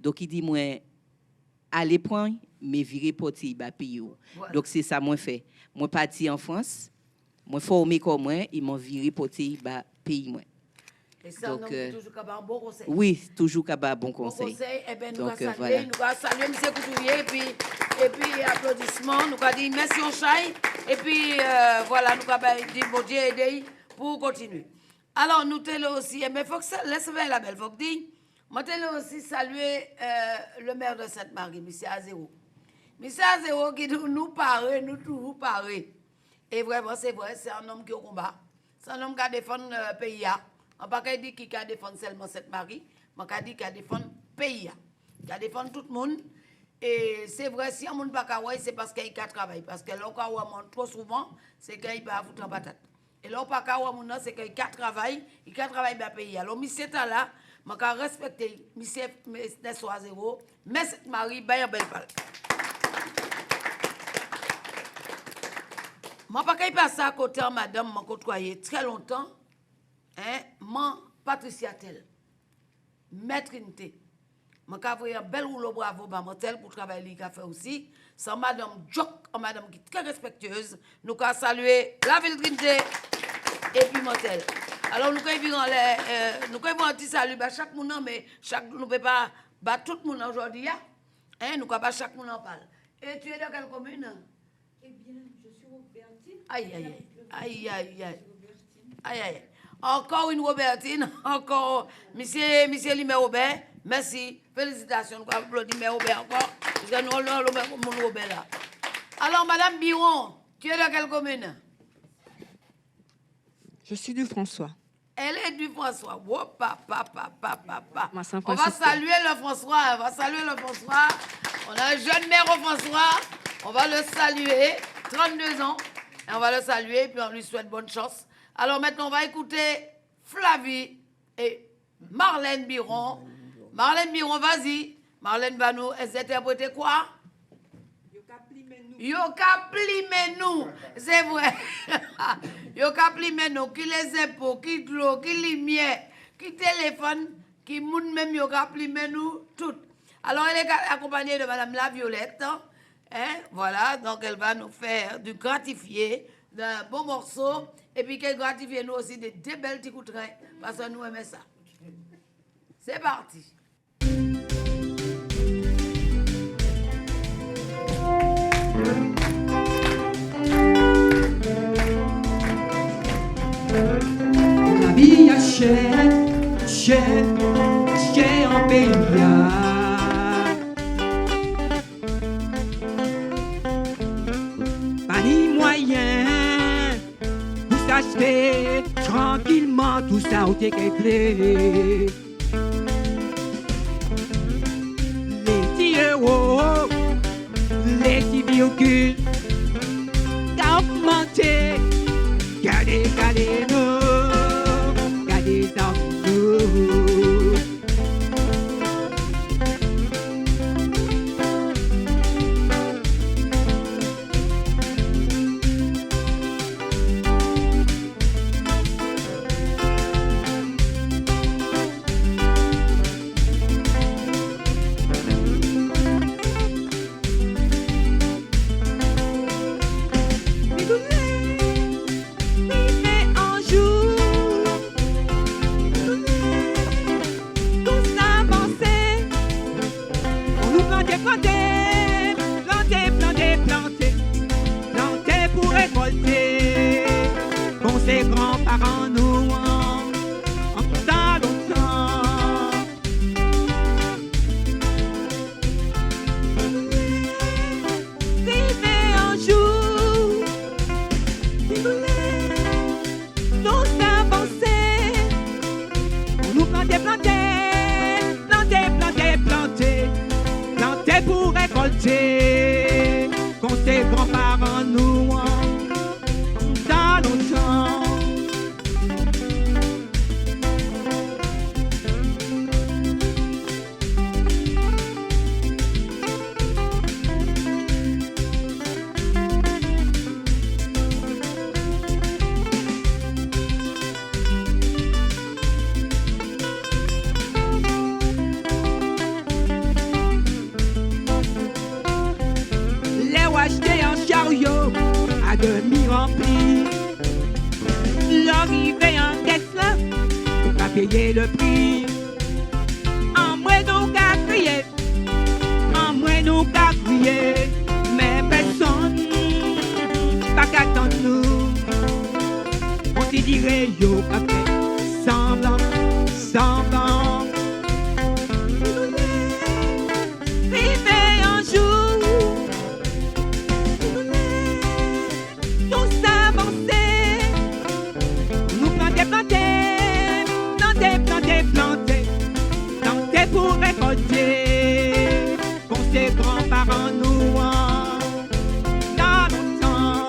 Donc il dit moi aller prendre mais virer porter ba pays. Donc c'est ça moi fait. Moi parti en France, moi formé comme moi, ils m'ont viré porter ba pays moi. Et ça, donc, toujours qu'à un bon conseil. Oui, toujours qu'à un bon conseil. Bon conseil, eh bien, nous allons saluer M. Couturier, et puis applaudissements, nous allons dire merci au chai, et puis voilà, nous allons dire bon Dieu aider pour continuer. Alors, nous t'allons aussi, mais il faut que ça, laisse-moi la belle, il faut que dire, moi t'allons aussi saluer le maire de Sainte-Marie, M. Azéro. M. Azéro qui nous paraît, nous toujours paraît. Et vraiment, c'est vrai, c'est un homme qui est au combat. C'est un homme qui a défendu le pays. On ne peut pas dire qu'il a défendu seulement Sainte-Marie, mais on dit qu'il a défendu le pays. Il a défendu tout le monde. Et c'est vrai, si on ne peut pas c'est parce qu'il a travaillé. Parce que là, trop souvent, c'est qu'il va foutre en patate. Et là, c'est qu'il a travaillé, il a travaillé dans le pays. Alors, monsieur est là, je vais respecter monsieur Nessoa Zéro, mais cette Marie, bien belle balle. Je ne vais pas passer à côté de madame, je côtoyé très longtemps. Patricia Tel, maître unité. Je vais avoir un bel rouleau bravo pour travailler qu'il a fait aussi. C'est madame Jock, madame qui est très respectueuse. Nous allons saluer la ville de Trinité et puis Montel. Alors nous allons un petit salut à chaque monde, mais nous ne pouvons pas battre tout le monde aujourd'hui. Nous allons pas chaque monde en parle. Et tu es dans quelle commune? Eh bien, je suis Robertine. Aïe. Encore une Robertine, encore monsieur Limé Robert. Merci, félicitations. Nous applaudissons M. Robert encore. Nous allons le Robert là. Alors, Madame Biron, tu es dans quelle commune? Je suis du François. Elle est du François. Oh, papa. On va saluer le François. On a un jeune maire au François. On va le saluer. 32 ans. Et on va le saluer. Puis on lui souhaite bonne chance. Alors maintenant, on va écouter Flavie et Marlène Biron. Marlène Biron, vas-y. Marlène va nous interpréter quoi? Yoka plimenu. C'est vrai. Yoka plimenu. Qui les impôts, qui de l'eau, qui lumière, qui téléphone, qui moun même yoka plimenu, tout. Alors elle est accompagnée de Madame La Violette. Voilà, donc elle va nous faire du gratifié, d'un bon morceau. Et puis qu'elle gratifie nous aussi des belles petits coups de train, parce que nous aimons ça. C'est parti. La vie est chère en pays. Pas ni moyen pour s'acheter tranquillement tout ça au clé. Les petits euros, les petits virgules, qu'a augmenté, gardez nous, gardez dans nous. Payer le prix. En moins nous qu'à crier, mais personne pas qu'attendre nous. On te dirait yo café, semblant, semblant. Vivez un jour, tous avancer, nous planter, planter, planter, planter, planter, planter pour récolter, pour ses grands-parents nous dans nos temps.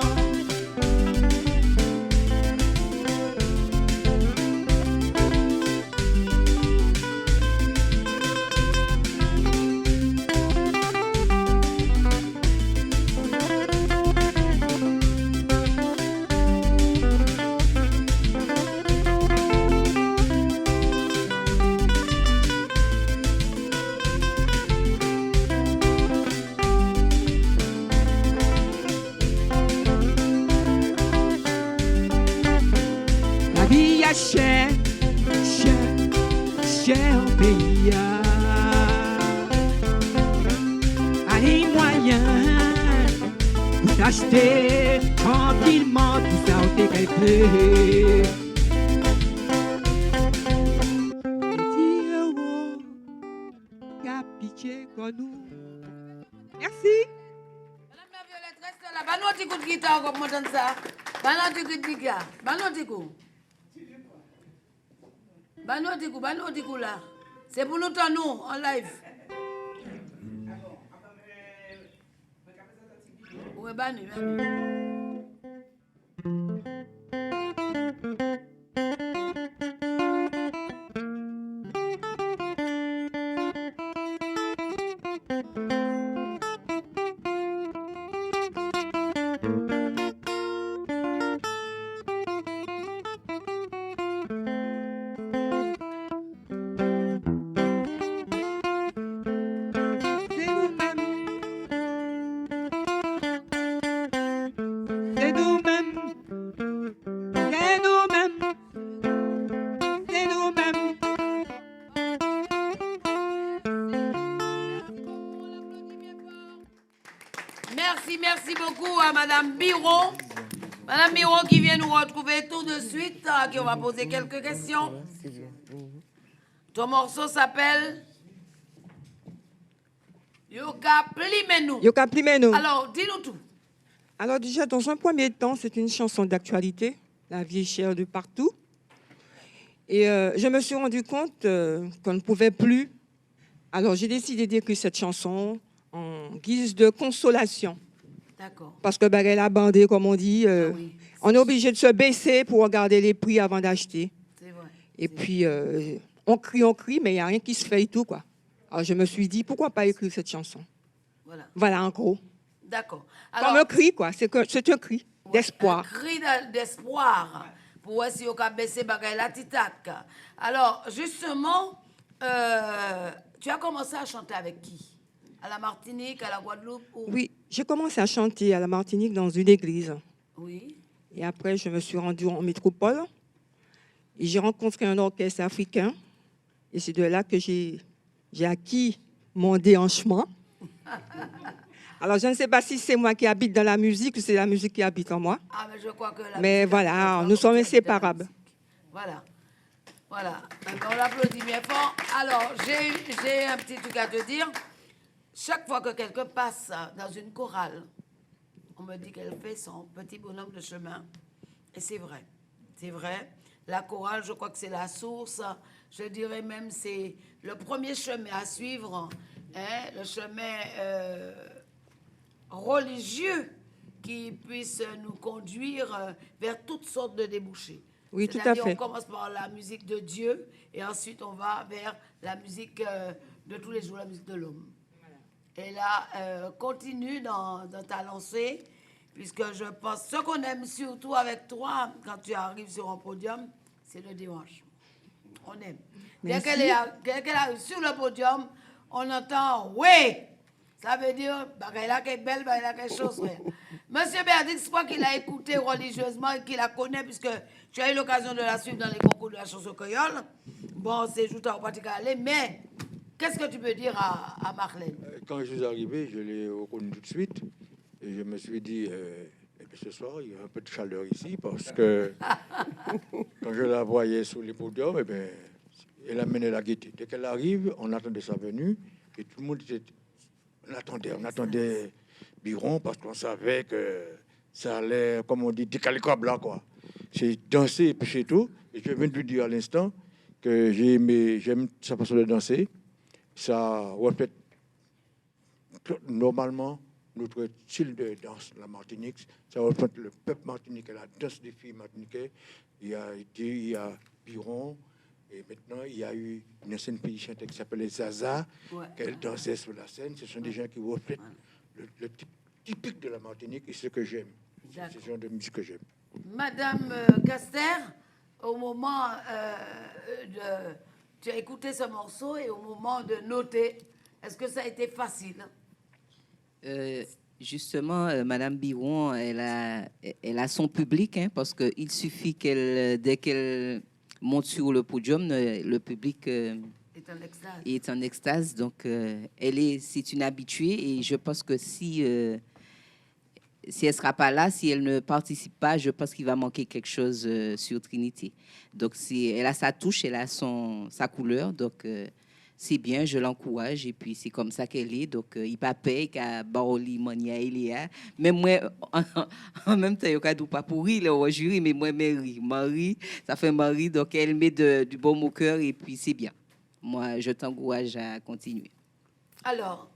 La vie est chère, chère, chère au pays. A les moyens pour t'acheter tranquillement tout ça au téléphone. Pitié qu'on nous. Merci. Madame la Violette, reste là. Balou un petit coup de guitare, comme on entend ça. Balou un petit coup de guitare. Balou un petit coup. Balou un petit coup là. C'est pour nous, nous, en live. Oui, Banu. C'est nous-mêmes, c'est nous-mêmes, c'est nous-mêmes. Merci beaucoup à Madame Biro. Madame Biro qui vient nous retrouver tout de suite, à qui on va poser quelques questions. Ton morceau s'appelle Yoka Plimenu. Yoka Plimenu. Alors, dis-nous tout. Alors déjà, dans un premier temps, c'est une chanson d'actualité. La vie est chère de partout. Et je me suis rendu compte qu'on ne pouvait plus. Alors j'ai décidé d'écrire cette chanson en guise de consolation. D'accord. Parce que elle a bandé, comme on dit. On est obligé de se baisser pour regarder les prix avant d'acheter. C'est vrai. Et puis, on crie, mais il n'y a rien qui se fait et tout, quoi. Alors je me suis dit, pourquoi pas écrire cette chanson? Voilà, en gros. D'accord. Comme un cri, quoi. C'est un cri d'espoir. Un cri d'espoir pour voir si on peut baisser la titac. Alors, justement, tu as commencé à chanter avec qui? À la Martinique, à la Guadeloupe ou... Oui, j'ai commencé à chanter à la Martinique dans une église. Oui. Et après, je me suis rendue en métropole. Et j'ai rencontré un orchestre africain. Et c'est de là que j'ai acquis mon déhanchement. Alors, je ne sais pas si c'est moi qui habite dans la musique ou c'est la musique qui habite en moi. Ah, mais je crois que mais voilà, nous sommes inséparables. Voilà. Voilà. On l'applaudit bien fort. Alors, j'ai un petit truc à te dire. Chaque fois que quelqu'un passe dans une chorale, on me dit qu'elle fait son petit bonhomme de chemin. Et c'est vrai. C'est vrai. La chorale, je crois que c'est la source. Je dirais même c'est le premier chemin à suivre. Hein, le chemin religieux qui puisse nous conduire vers toutes sortes de débouchés. Oui, tout à fait. On commence par la musique de Dieu et ensuite on va vers la musique de tous les jours, la musique de l'homme. Et là, continue dans ta lancée, puisque je pense, ce qu'on aime surtout avec toi, quand tu arrives sur un podium, c'est le déhanchement. On aime. Dès qu'elle arrive sur le podium, on entend « oui ». Ça veut dire « elle a quelque belle, elle a quelque chose ». Monsieur Béatrix, je crois qu'il a écouté religieusement et qu'il la connaît, puisque tu as eu l'occasion de la suivre dans les concours de la chanson créole. Bon, c'est juste en particulier, mais... Qu'est-ce que tu peux dire à Marlène? Quand je suis arrivé, je l'ai reconnu tout de suite. Et je me suis dit, ce soir, il y a un peu de chaleur ici parce que quand je la voyais sur les podiums, eh bien, elle amenait la gaieté. Dès qu'elle arrive, on attendait sa venue et tout le monde était... On attendait Biron parce qu'on savait que ça allait, comme on dit, décaler comme là, quoi. C'est danser et puis c'est tout. Et je viens de lui dire à l'instant que j'aime sa façon de danser. Ça reflète normalement notre style de danse, la Martinique. Ça reflète le peuple martiniquais, la danse des filles martiniquais. Il y a Biron. Et maintenant, il y a eu une ancienne fille chanteuse qui s'appelait Zaza, qu'elle dansait sur la scène. Ce sont des gens qui reflètent le type typique de la Martinique et ce que j'aime. C'est ce genre de musique que j'aime. Madame Caster, au moment tu as écouté ce morceau et au moment de noter, est-ce que ça a été facile? Justement, Madame Biron, elle a son public, hein, parce qu'il suffit dès qu'elle monte sur le podium, le public est en extase. Donc, c'est une habituée et je pense que si elle ne sera pas là, si elle ne participe pas, je pense qu'il va manquer quelque chose sur Trinity. Donc, elle a sa touche, elle a sa couleur. Donc, c'est bien, je l'encourage. Et puis, c'est comme ça qu'elle est. Donc, il pas paye qu'à Baroli, Mania, Elia. Mais moi, en même temps, il n'y a pas pourri, le jury, mais moi, Marie, ça fait Marie. Donc, elle met du bon au cœur et puis c'est bien. Moi, je t'encourage à continuer. Alors,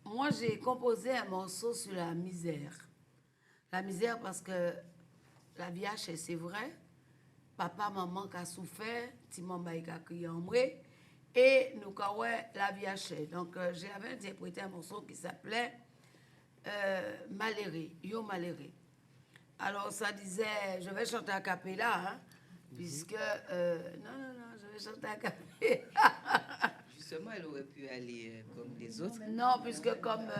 moi, j'ai composé un morceau sur la misère. La misère parce que la VIH, c'est vrai. Papa, maman qui a souffert, petit maman qui a crié en moi. Et nous avons la VIH. Donc, j'avais interprété un morceau qui s'appelait Maléré, Yo Maléré. Alors, ça disait, je vais chanter à cappella, hein, puisque... non, je vais chanter à cappella. Justement, elle aurait pu aller comme les autres. Non, puisque comme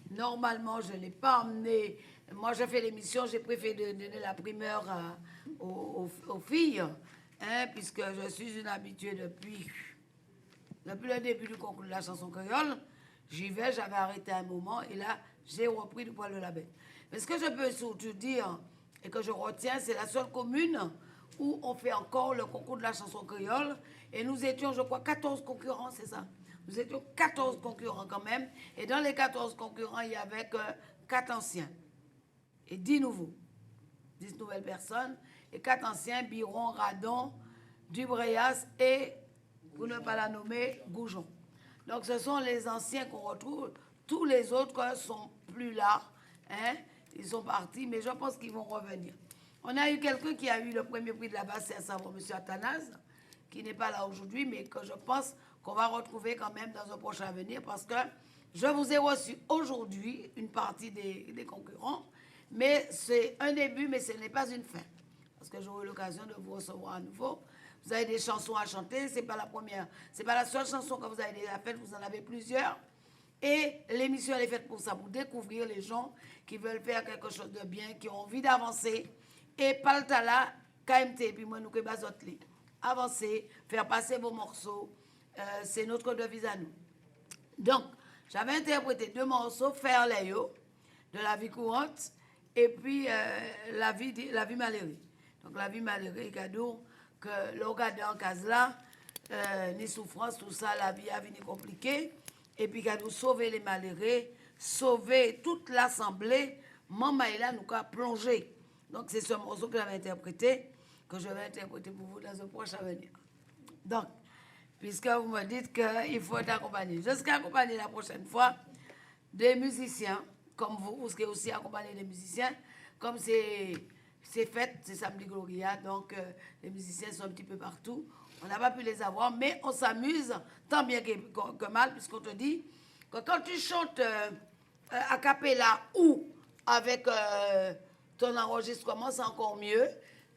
normalement, je ne l'ai pas emmené. Moi, j'ai fait l'émission, j'ai préféré donner la primeur aux filles, hein, puisque je suis une habituée depuis le début du concours de la chanson créole. J'y vais, j'avais arrêté un moment, et là, j'ai repris du poil de la bête. Mais ce que je peux surtout dire, et que je retiens, c'est la seule commune où on fait encore le concours de la chanson créole. Et nous étions, je crois, 14 concurrents, c'est ça. Nous étions 14 concurrents quand même. Et dans les 14 concurrents, il y avait que 4 anciens et 10 nouveaux. 10 nouvelles personnes. Et 4 anciens, Biron, Radon, Dubreyas et, pour ne pas la nommer, Goujon. Donc ce sont les anciens qu'on retrouve. Tous les autres ne sont plus là. Hein? Ils sont partis, mais je pense qu'ils vont revenir. On a eu quelqu'un qui a eu le premier prix de la base, c'est à savoir M. Athanase, qui n'est pas là aujourd'hui, mais que je pense qu'on va retrouver quand même dans un prochain avenir, parce que je vous ai reçu aujourd'hui une partie des concurrents, mais c'est un début, mais ce n'est pas une fin, parce que j'aurai l'occasion de vous recevoir à nouveau. Vous avez des chansons à chanter, c'est pas la première, c'est pas la seule chanson que vous avez déjà faite, vous en avez plusieurs. Et l'émission elle est faite pour ça, pour découvrir les gens qui veulent faire quelque chose de bien, qui ont envie d'avancer. Et pas le temps là, KMT, et puis moi, nous, que bazotli. Avancer, faire passer vos morceaux, c'est notre devise à nous. Donc, j'avais interprété 2 morceaux, Faire Léo, de la vie courante, et puis la vie malheureuse. Donc, la vie malheureuse, cadeau, que l'on regarde en case là, ni souffrance, tout ça, la vie a venu compliquée. Et puis, cadeau, sauver les malheureux, sauver toute l'assemblée, maman et là, nous a plongé. Donc, c'est ce morceau que j'avais interprété, que je vais interpréter pour vous dans un prochain avenir. Donc, puisque vous me dites qu'il faut être accompagné, je serai accompagné la prochaine fois des musiciens, comme vous serez aussi accompagné des musiciens, comme c'est fête, c'est Samedi Gloria, donc les musiciens sont un petit peu partout. On n'a pas pu les avoir, mais on s'amuse tant bien que mal, puisqu'on te dit que quand tu chantes a cappella ou avec ton enregistrement, c'est encore mieux.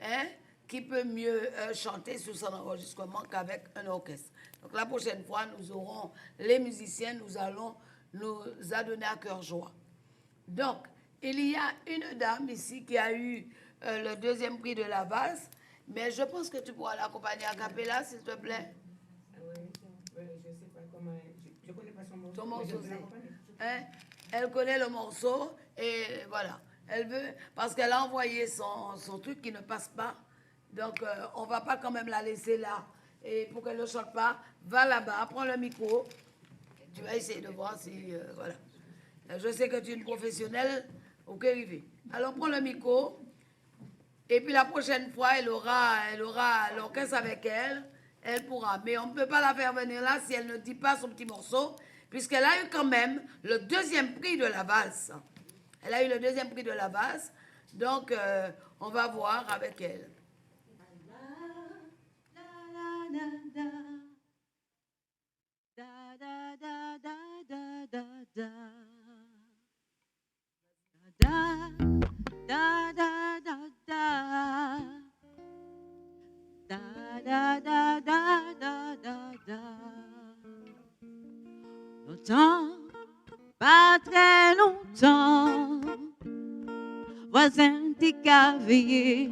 Hein? Qui peut mieux chanter sur son enregistrement qu'avec un orchestre. Donc la prochaine fois, nous aurons les musiciens, nous allons nous adonner à cœur joie. Donc, il y a une dame ici qui a eu le 2e prix de la base, mais je pense que tu pourras l'accompagner à cappella, s'il te plaît. Oui, je ne sais pas comment... Je ne connais pas son morceau. Son morceau, hein? Elle connaît le morceau, et voilà. Elle veut, parce qu'elle a envoyé son truc qui ne passe pas. Donc, on ne va pas quand même la laisser là. Et pour qu'elle ne chante pas, va là-bas, prends le micro. Tu vas essayer de voir si... voilà. Je sais que tu es une professionnelle au Kérivé. Alors, prends le micro. Et puis, la prochaine fois, elle aura l'orchestre avec elle. Elle pourra. Mais on ne peut pas la faire venir là si elle ne dit pas son petit morceau, puisqu'elle a eu quand même le 2e prix de la valse. Elle a eu le 2e prix de la valse. Donc, on va voir avec elle. Longtemps, pas très longtemps, voisins t'es qu'à veiller,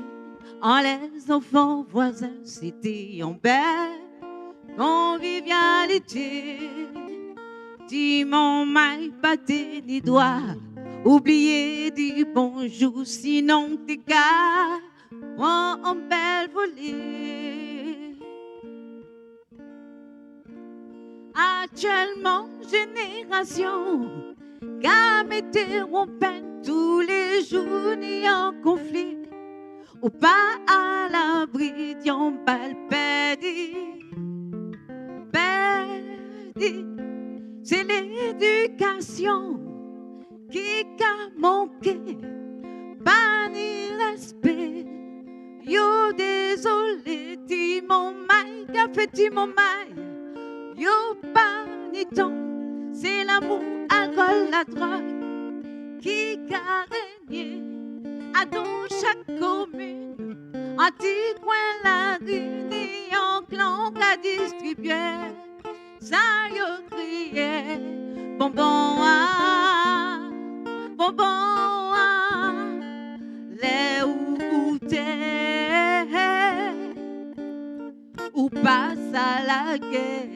en les enfants voisins, c'était en belle convivialité. Dis mon maille, pas tes ni doigts, oubliez dis bonjour, sinon t'es qu'à prends en belle volée. Actuellement, génération, qu'à mettre en peine tous les jours ni en conflit, ou pas à l'abri d'un bal perdu. Perdu, c'est l'éducation qui a manqué, pas ni respect. Yo désolé, dis mon maille, qu'a fait dis mon maille. Yo pas ni temps, c'est l'amour, alcool, la drogue qui a régné à dans chaque commune. En petit coin la rue, ni en clan la distribuer. Ça yo crié, bonbon ah, bonbon ah, les ou t'es. Ou passe à la guerre.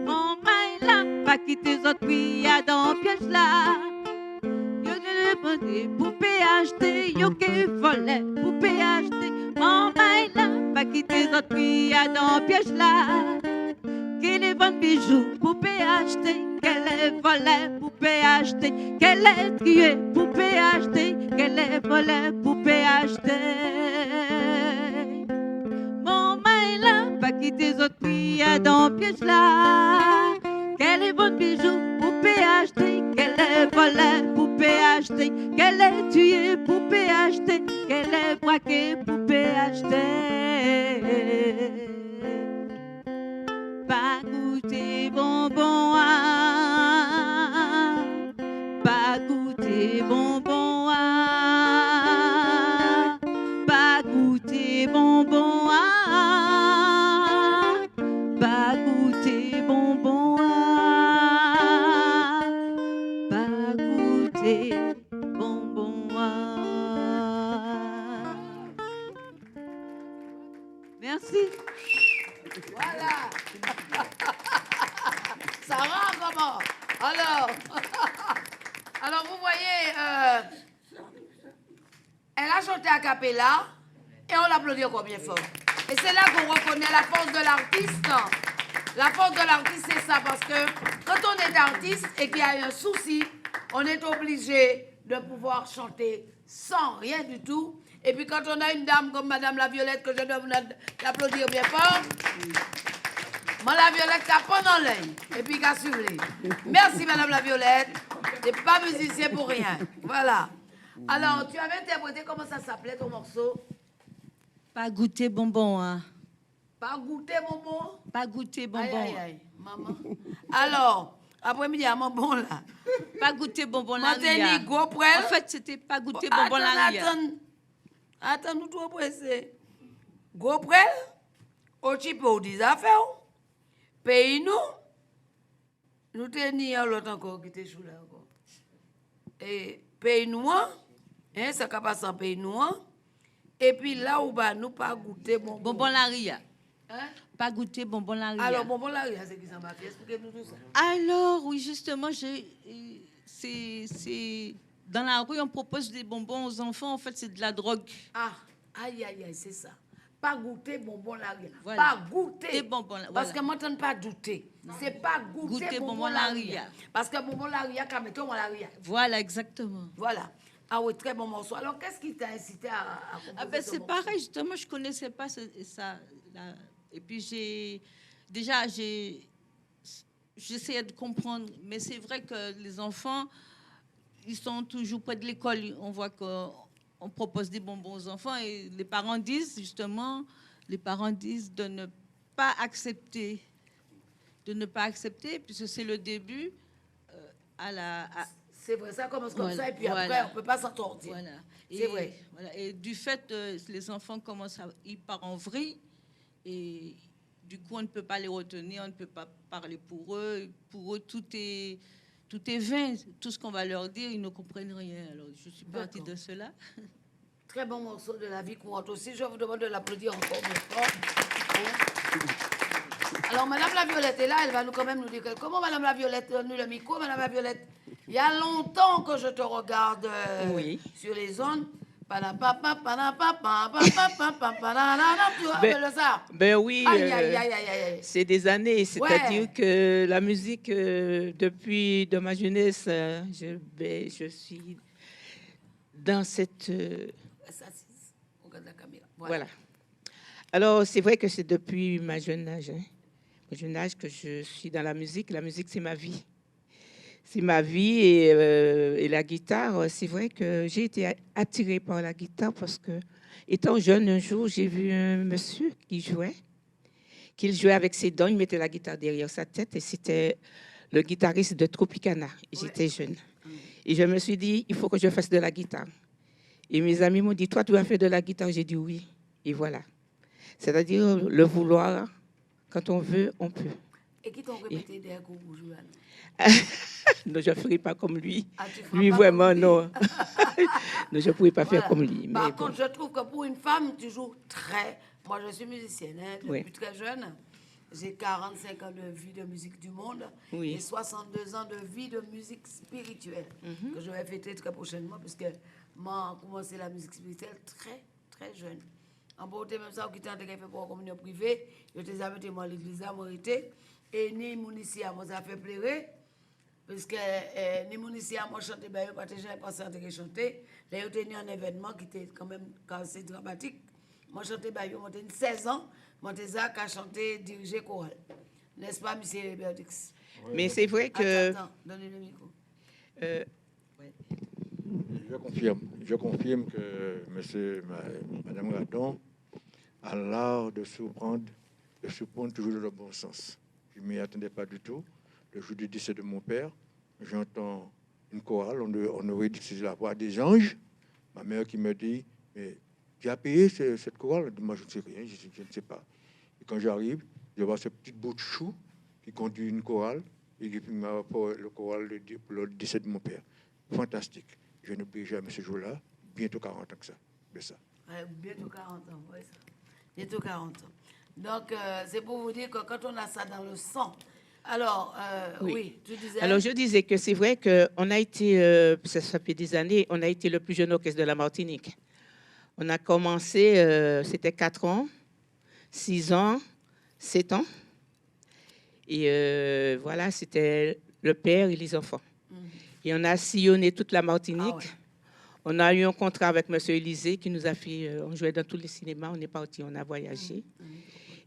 Mon maille là, pas quitter les autres prix à dans piège là. Yo ne demandé pour PHT, yo qui volait pour PHT. Mon maille là, pas quitter les autres prix à dans piège là. Qu'elle est bonne bijoux pour PHT, qu'elle est volée pour PHT, qu'elle est tuée pour PHT, qu'elle est volée pour PHT. Mon maille là, pas quitter les autres prix à dans piège là. Qu'elle est bonne bijoux pour PHT, qu'elle est volée pour PHT, qu'elle est tuée pour PHT, qu'elle est braquée pour PHT. Pas goûter bonbon ah, pas goûter bonbon ah, pas goûter bonbon ah, pas goûter bonbon ah, pas goûter bonbon ah. Merci. Voilà. Ça rend comment? Alors vous voyez, elle a chanté a cappella et on l'applaudit encore bien fort. Et c'est là qu'on reconnaît la force de l'artiste. La force de l'artiste, c'est ça, parce que quand on est artiste et qu'il y a un souci, on est obligé de pouvoir chanter sans rien du tout. Et puis quand on a une dame comme Madame la Violette, que je dois vous l'applaudir bien fort, Madame la Violette qui a pendant l'œil et puis qui a suivi. Merci Madame la Violette, tu n'es pas musicien pour rien. Voilà. Alors, tu avais interprété, comment ça s'appelait ton morceau? Pas goûter bonbon, hein. Pas goûter bonbon? Pas goûter bonbon. Aïe, aïe, aïe, maman. Alors, après-midi, il y a mon bon là. Pas goûter bonbon la ria. En fait, c'était pas goûter bonbon la ria. Attends, nous trop pressés. Go prel, au type des affaires, pays nous tenions l'autre encore qui était sous là encore. Et pays nous, hein, ça passe en pays nous, et puis là où bah nous pas goûter bonbon la ria. Hein? Pas goûter bonbon Laria. Alors, bonbon Laria, c'est qui ça m'a fait? Expliquez-nous tout ça. Alors, oui, justement, c'est dans la rue, on propose des bonbons aux enfants. En fait, c'est de la drogue. Ah, aïe, c'est ça. Pas goûter bonbon Laria. Voilà. Pas goûter. Des bonbons, Parce voilà. que moi, je ne pas douter. C'est pas goûter bonbon Laria. Parce que bonbon Laria, quand mettons Laria. Voilà, exactement. Voilà. Ah oui, très bon morceau. Alors, qu'est-ce qui t'a incité à composer ce C'est morceau? pareil, justement, je ne connaissais pas ça. Et puis, j'essayais de comprendre. Mais c'est vrai que les enfants, ils sont toujours près de l'école. On voit qu'on propose des bonbons aux enfants et les parents disent, justement, de ne pas accepter. Puisque c'est le début C'est vrai, ça commence comme Voilà, ça, et puis voilà. après, on ne peut pas s'en sortir. Voilà. C'est vrai. Voilà. Et du fait, les enfants commencent ils partent en vrille, et du coup, on ne peut pas les retenir, on ne peut pas parler pour eux. Pour eux, tout est vain. Tout ce qu'on va leur dire, ils ne comprennent rien. Alors, je suis partie de cela. Très bon morceau de la vie courante aussi. Je vous demande de l'applaudir encore plus fort. Alors, Madame la Violette est là, elle va quand même nous dire comment Madame la Violette, donne-nous le micro, Madame la Violette. Il y a longtemps que je te regarde sur les ondes. Tu rappelles ça? Ben oui, Aïe, aïe, aïe, aïe, aïe. c'est des années. C'est-à-dire que la musique, depuis de ma jeunesse, je suis dans cette... Regarde la caméra. Voilà. Alors, c'est vrai que c'est depuis ma jeune âge, que je suis dans la musique. La musique, c'est ma vie. C'est ma vie et la guitare, c'est vrai que j'ai été attirée par la guitare parce que, étant jeune, un jour, j'ai vu un monsieur qu'il jouait avec ses dents, il mettait la guitare derrière sa tête et c'était le guitariste de Tropicana. J'étais jeune. Et je me suis dit, il faut que je fasse de la guitare. Et mes amis m'ont dit, toi, tu vas faire de la guitare? J'ai dit oui. Et voilà. C'est-à-dire le vouloir, quand on veut, on peut. Et qui t'ont répété derrière vous jouer? Non, je ne ferai pas comme lui. Lui, vraiment, non. Non, je ne pourrais pas faire comme lui. Par contre, je trouve que pour une femme, tu joues très... Moi, je suis musicienne depuis très jeune. J'ai 45 ans de vie de musique du monde et 62 ans de vie de musique spirituelle que je vais fêter très prochainement parce que moi, j'ai commencé la musique spirituelle très, très jeune. En beauté, même ça, qui t'a fait pour la communion privée, je t'ai invité moi à l'église à Morité et ni mon ici à moi, ça fait pleurer. Parce que ni mon ici à moi chanter, ben, parce que j'avais pensé à chanter. Là, j'ai tenu un événement qui était quand même assez dramatique. Moi, chantais, ben, j'ai 16 ans, moi, j'ai à chanter, diriger chorale. N'est-ce pas, M. Berdix? Mais c'est vrai que... Attends, donnez le micro. Je confirme que Madame Radon a l'art de surprendre toujours dans le bon sens. Je ne m'y attendais pas du tout. Le jour du décès de mon père, j'entends une chorale, on aurait dit que c'est la voix des anges. Ma mère qui me dit, mais tu as payé cette chorale? Moi, je ne sais rien, je ne sais pas. Et quand j'arrive, je vois ce petit bout de chou qui conduit une chorale et qui m'a apporté le chorale pour le décès de mon père. Fantastique. Je n'oublie jamais ce jour-là, bientôt 40 ans que ça, de ça. Bientôt 40 ans, oui, ça. Bientôt 40 ans. Donc, c'est pour vous dire que quand on a ça dans le sang, alors, oui, tu disais... Alors, je disais que c'est vrai qu'on a été, ça fait des années, on a été le plus jeune orchestre de la Martinique. On a commencé, c'était 4 ans, 6 ans, 7 ans. Et voilà, c'était le père et les enfants. Et on a sillonné toute la Martinique. On a eu un contrat avec M. Élysée qui nous a fait... on jouait dans tous les cinémas, on est parti, on a voyagé.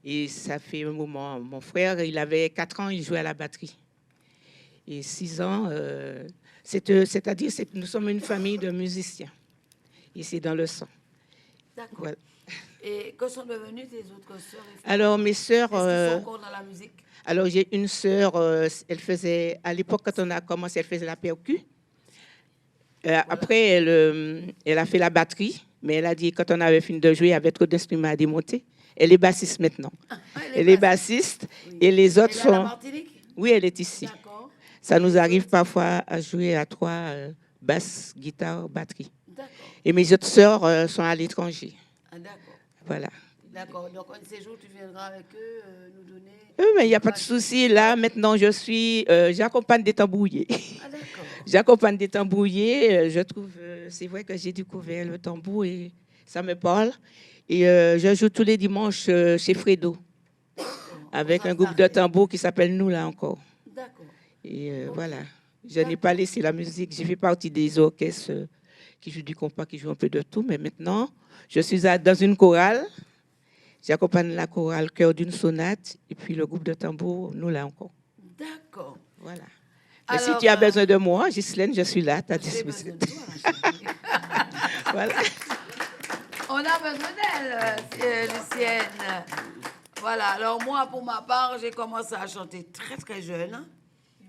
Et ça fait un moment. Mon frère, il avait 4 ans, il jouait à la batterie. Et 6 ans, c'est-à-dire que nous sommes une famille de musiciens. Et c'est dans le sang. D'accord. Voilà. Et que sont devenues tes autres sœurs? Alors, mes sœurs... Est-ce qu'ils sont encore dans la musique? Alors, j'ai une sœur, elle faisait... À l'époque, quand on a commencé, elle faisait la percu. Après, elle a fait la batterie, mais elle a dit, quand on avait fini de jouer, il y avait trop d'instruments à démonter. Elle est bassiste maintenant. Elle est bassiste. Oui. Et les autres sont... Oui, elle est ici. Ça nous arrive parfois à jouer à 3, basse, guitare, batterie. Et mes autres sœurs sont à l'étranger. D'accord. Voilà. D'accord. Donc, un de ces jours, tu viendras avec eux nous donner... Mais il n'y a pas de souci. Là, maintenant, j'accompagne des tambouillés. Ah, d'accord. J'accompagne des tambouillés. Je trouve, c'est vrai que j'ai découvert le tambour et ça me parle. Et je joue tous les dimanches chez Fredo avec un groupe de tambours qui s'appelle Nous, là encore. D'accord. Et voilà. Je n'ai pas laissé la musique. J'ai fait partie des orchestres qui jouent du compas, qui jouent un peu de tout. Mais maintenant, je suis dans une chorale. J'accompagne la chorale Cœur d'une sonate et puis le groupe de tambour, Nous, là encore. D'accord. Voilà. Alors, si tu as besoin de moi, Ghislaine, je suis là à ta disposition. Voilà. On a besoin d'elle, Lucienne. Voilà. Alors, moi, pour ma part, j'ai commencé à chanter très, très jeune.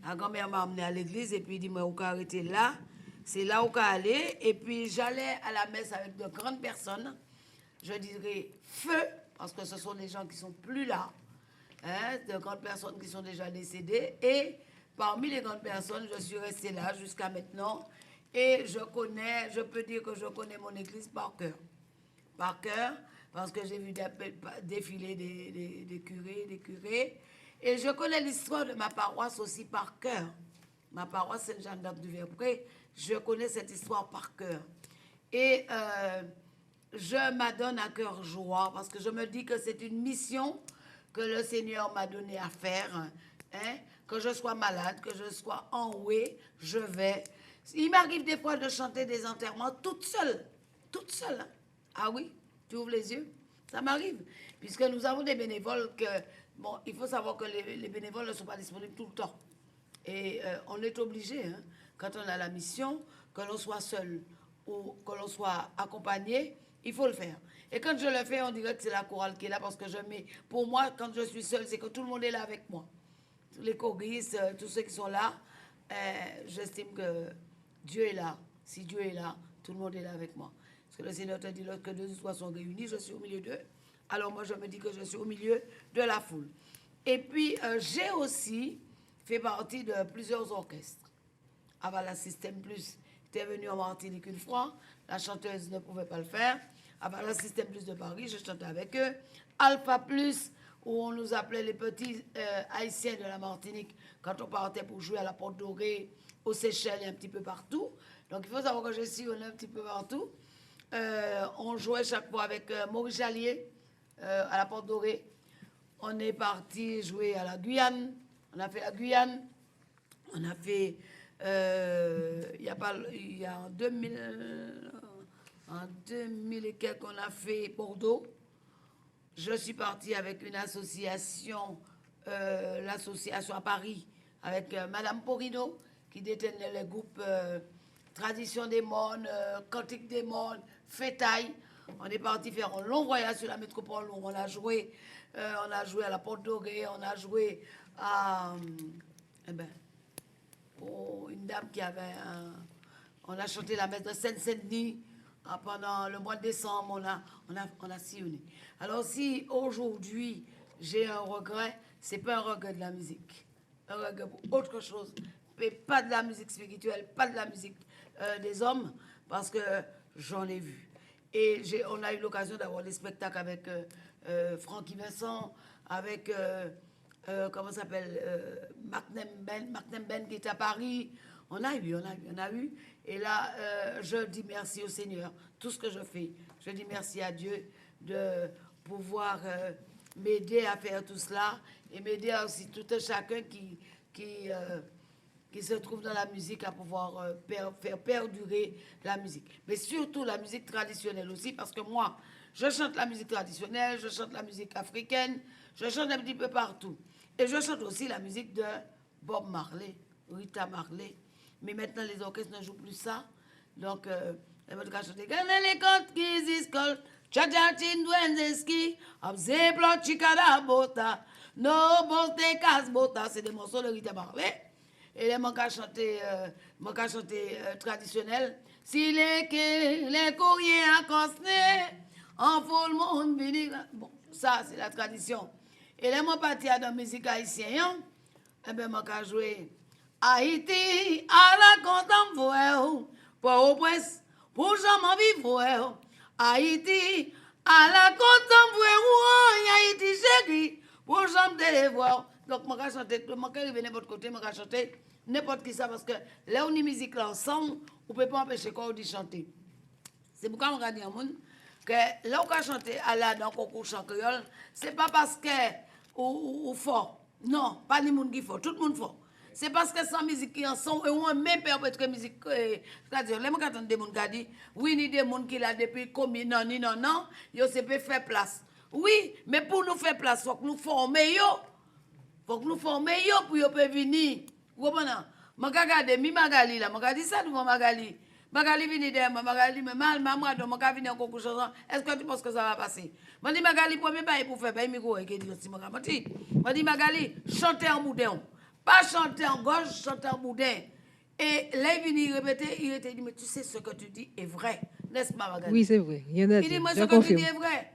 La grand-mère m'a emmenée à l'église et puis dit, moi, où qu'à arrêter là. C'est là où qu'à aller. Et puis, j'allais à la messe avec de grandes personnes. Je dirais feu, parce que ce sont des gens qui ne sont plus là. Hein, de grandes personnes qui sont déjà décédées. Et parmi les grandes personnes, je suis restée là jusqu'à maintenant. Et je peux dire que je connais mon église par cœur. Par cœur, parce que j'ai vu défiler des curés. Et je connais l'histoire de ma paroisse aussi par cœur. Ma paroisse Sainte-Jeanne-d'Arc du Verpré, je connais cette histoire par cœur. Et je m'adonne à cœur joie, parce que je me dis que c'est une mission que le Seigneur m'a donné à faire. Hein? Que je sois malade, que je sois enrouée, je vais. Il m'arrive des fois de chanter des enterrements toute seule. Toute seule. Hein? Ah oui, tu ouvres les yeux, ça m'arrive. Puisque nous avons des bénévoles que... Bon, il faut savoir que les bénévoles ne sont pas disponibles tout le temps. Et on est obligé, hein, quand on a la mission, que l'on soit seul ou que l'on soit accompagné, il faut le faire. Et quand je le fais, on dirait que c'est la chorale qui est là parce que je mets... Pour moi, quand je suis seule, c'est que tout le monde est là avec moi. Les choristes, tous ceux qui sont là, j'estime que Dieu est là. Si Dieu est là, tout le monde est là avec moi. Parce que le Seigneur te dit, lorsque deux ou trois sont réunis, je suis au milieu d'eux. Alors moi, je me dis que je suis au milieu de la foule. Et puis, j'ai aussi fait partie de plusieurs orchestres. Avala System Plus était venue en Martinique une fois. La chanteuse ne pouvait pas le faire. Avala System Plus de Paris, je chantais avec eux. Alpha Plus, où on nous appelait les petits haïtiens de la Martinique quand on partait pour jouer à la Porte Dorée, aux Seychelles et un petit peu partout. Donc, il faut savoir que je sillonnais un petit peu partout. On jouait chaque fois avec Maurice Jallier à la Porte Dorée. On est parti jouer à la Guyane. On a fait la Guyane. On a fait... il y a en 2000 et quelques, on a fait Bordeaux. Je suis partie avec une association, l'association à Paris, avec Madame Porino, qui détenait le groupe Tradition des Mondes, Cantique des Mondes, Fétaille. On est parti faire un long voyage sur la métropole où on a joué à la Porte Dorée, on a joué à... pour une dame qui avait on a chanté la messe de Seine-Saint-Denis pendant le mois de décembre, on a sillonné. Alors si aujourd'hui j'ai un regret, c'est pas un regret de la musique, un regret pour autre chose, mais pas de la musique spirituelle, pas de la musique des hommes, parce que j'en ai vu. Et on a eu l'occasion d'avoir des spectacles avec Francky Vincent, avec... comment ça s'appelle, Martin Ben qui est à Paris. On a eu. Et là, je dis merci au Seigneur. Tout ce que je fais, je dis merci à Dieu de pouvoir m'aider à faire tout cela et m'aider aussi tout un chacun qui se trouve dans la musique à pouvoir faire perdurer la musique. Mais surtout la musique traditionnelle aussi, parce que moi, je chante la musique traditionnelle, je chante la musique africaine, je chante un petit peu partout. Et je chante aussi la musique de Bob Marley, Rita Marley. Mais maintenant, les orchestres ne jouent plus ça. Donc, elle va chanter. Les contes qui disent Chachatin Duendeski, Abzeblo Chikada Bota, No Bote Kas Bota, c'est des morceaux de Rita Marley. Et les manques chanter traditionnel. Si les courriers accostés, en full monde, bon, ça, c'est la tradition. Et là, moi, parti à la musique haïtienne, eh bien, moi, j'ai joué Haïti, à la contemporaine, pour au presse, pour jamais vivre, Haïti, À la contemporaine, il y a été chéri, pour chanter les voix. Donc, je vais chanter, je vais arriver n'importe côté, je vais chanter n'importe qui ça, parce que là, on est musique là ensemble, on ne peut pas empêcher qu'on dit chanter. C'est pourquoi je vais dire que là, on va chanter à la dans le concours chant créole, ce n'est pas parce que ou fort. Non, pas les gens qui fort, tout le monde fort. C'est parce que sans musique qui en sont, et on même perpétuer musique. C'est-à-dire, les gens qui des gens qui disent, oui, il y a des gens qui là depuis combien d'années, non, ils peuvent faire place. Oui, mais pour nous faire place, il faut que nous formions. Il faut que nous formions pour qu'ils puissent venir. Vous comprenez? Je regarde, Magali là, je dis ça devant Magali. Magali vient derrière moi, Magali me mal, maman, donc je viens en concours chanson. Est-ce que tu penses que ça va passer? Je dis Magali, premier bail pour faire un micro, et qui dit aussi, je dis Magali, chantez en boudin. Pas chanter en gauche, chanter en boudin. Et là, il vient répéter, il était dit, mais tu sais ce que tu dis est vrai, n'est-ce pas, Magali? Oui, c'est vrai. Il dit, moi, ce que tu dis est vrai.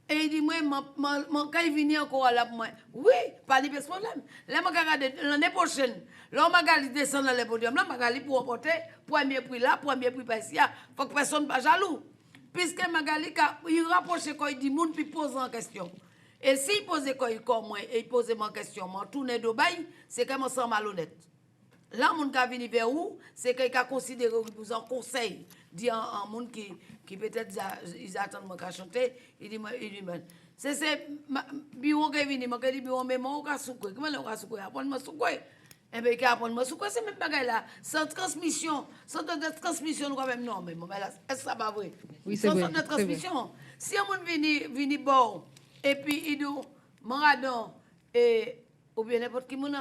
Et il dit, moi, quand il vient encore là, moi, oui, pas de problème. Là, je regarde l'année prochaine, là, Magali descend dans le podium, là, Magali pour emporter premier prix là, premier prix par ici, il faut que personne ne soit jaloux. Puisque Magali, il rapproche quand il dit, moun, puis pose en question. Et s'il pose comme moi, et il pose ma question, moi, tourner de bail, c'est comme ça malhonnête. Là, mon gars vient vers où, c'est qu'il a considéré vous en conseil, dit un monde qui peut-être ils attendent moi qu'à chanter, il dit c'est bureau qui vient, moi dit bureau mais moi on va souquer, comment on va souquer, apprendre moi souquer. Eh bien, qui apprendre moi souquer, c'est même bagaille là, sans transmission nous quand même non, mais là, est-ce que ça pas vrai? Oui, c'est vrai. Sans transmission. Si un monde vient bon et puis il dit Maradon et ou bien n'importe qui mon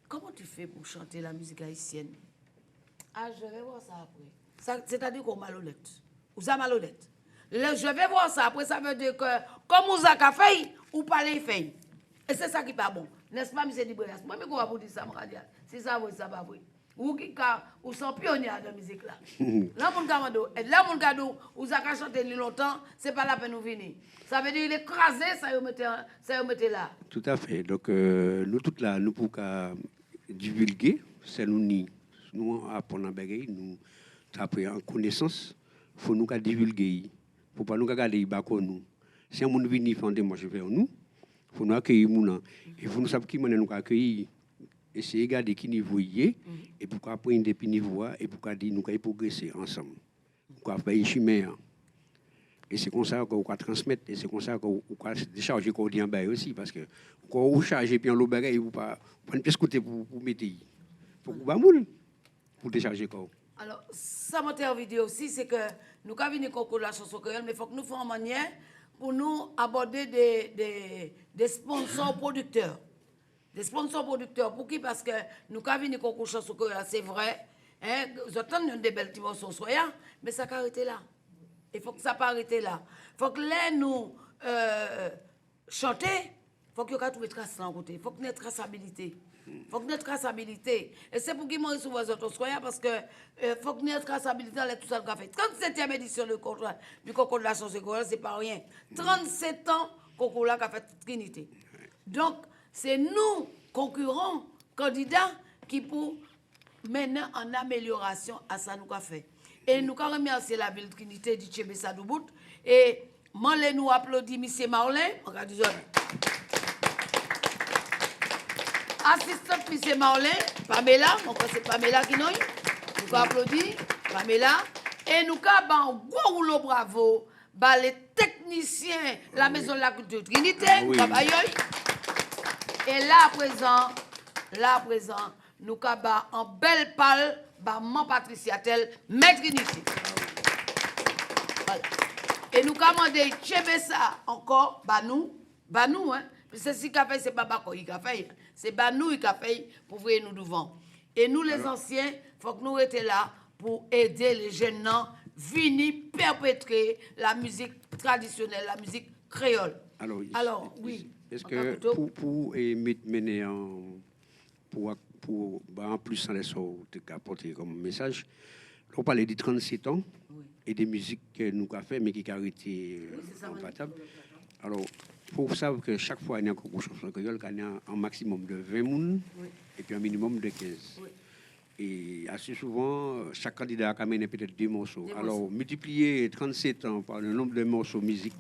comment tu fais pour chanter la musique haïtienne? Ah, je vais voir ça après. C'est-à-dire qu'on est malhonnête. Vous êtes malhonnête. Je vais voir ça après, ça veut dire que comme vous avez fait, ou pas les fait. Et c'est ça qui n'est pas bon. N'est-ce pas, M. Dibrias? Moi, je vais vous dire ça, si ça va, ça va vrai. Ou sont pionniers de la musique là. Là, mon cadeau, vous avez chanté longtemps, ce n'est pas la peine de venir. Ça veut dire l'écraser, ça vous mettez là. Tout à fait. Donc, nous, toutes là, nous pour divulguer, c'est nous apprenons à bagaille, nous apprenons en connaissance, il faut nous divulguer. Il ne faut pas nous garder les nous. Si on vient faire des marches vers nous, il faut nous accueillir. Il faut nous savoir qui nous accueillir. Essayer de regarder qui niveau il est, et pourquoi apprendre depuis niveau, et pourquoi dire nous allons progresser ensemble. Pourquoi faire une chimère. Et c'est comme ça qu'on va transmettre, et c'est comme ça qu'on va décharger qu'on dit en bas aussi, parce que quand on charge et puis on l'obéit, il ne faut pas une pièce côté pour mettre. Il faut qu'on va moule pour décharger quoi. Alors, ça m'a été en vidéo aussi, c'est que nous avons venu concours de la chanson créole, mais il faut que nous fassions en manière pour nous aborder des sponsors producteurs. Des sponsors producteurs. Pour qui? Parce que nous avons venu concours de chanson créole, c'est vrai. Hein, vous entendez des belles dimensions, mais ça n'a arrêté là. Il faut que ça n'arrête là. Il faut que là, nous chanter, il faut qu'il y ait trouvé trace dans côté. Il faut qu'il y ait traçabilité. Il faut qu'il y ait traçabilité. Et c'est pour qui moi souvent les autres parce que faut qu'il y ait traçabilité dans tout ça qu'on a fait. 37e édition du concours de la chanson créole, c'est pas rien. 37 ans concours là qu'a fait Trinité. Donc c'est nous concurrents candidats qui pour mener en amélioration à ça nous qu'a fait. Et nous avons remercié la ville de Trinité du Tchébessa Doubout. Et Manlé nous applaudit M. Marlin. Assistante M. Marlin, Pamela, c'est Pamela qui nous applaudit, Pamela. Et nous avons un gros rouleau bravo, les techniciens de la Maison de la Culture Trinité, Et là à présent, nous avons en belle palle, Maman Patricia Tel, maître initié. Voilà. Et nous commandons Tchébessa encore, nous, hein. C'est ce qu'il a fait, c'est pas Bako qui a fait. C'est nous qui a fait pour voir nous devant. Et nous, les anciens, il faut que nous étions là pour aider les jeunes gens venir perpétrer la musique traditionnelle, la musique créole. Alors oui. Est-ce que pour mener en plus, on apporter comme message, on parlait de 37 ans et des musiques que nous avons fait, mais qui ont arrêté compatibles. Alors, pour savoir que chaque fois, il y a un concours de chanson créole, il y a un maximum de 20 personnes et puis un minimum de 15. Et assez souvent, chaque candidat a mené peut-être 2 morceaux. Alors, multiplier 37 ans par le nombre de morceaux de musique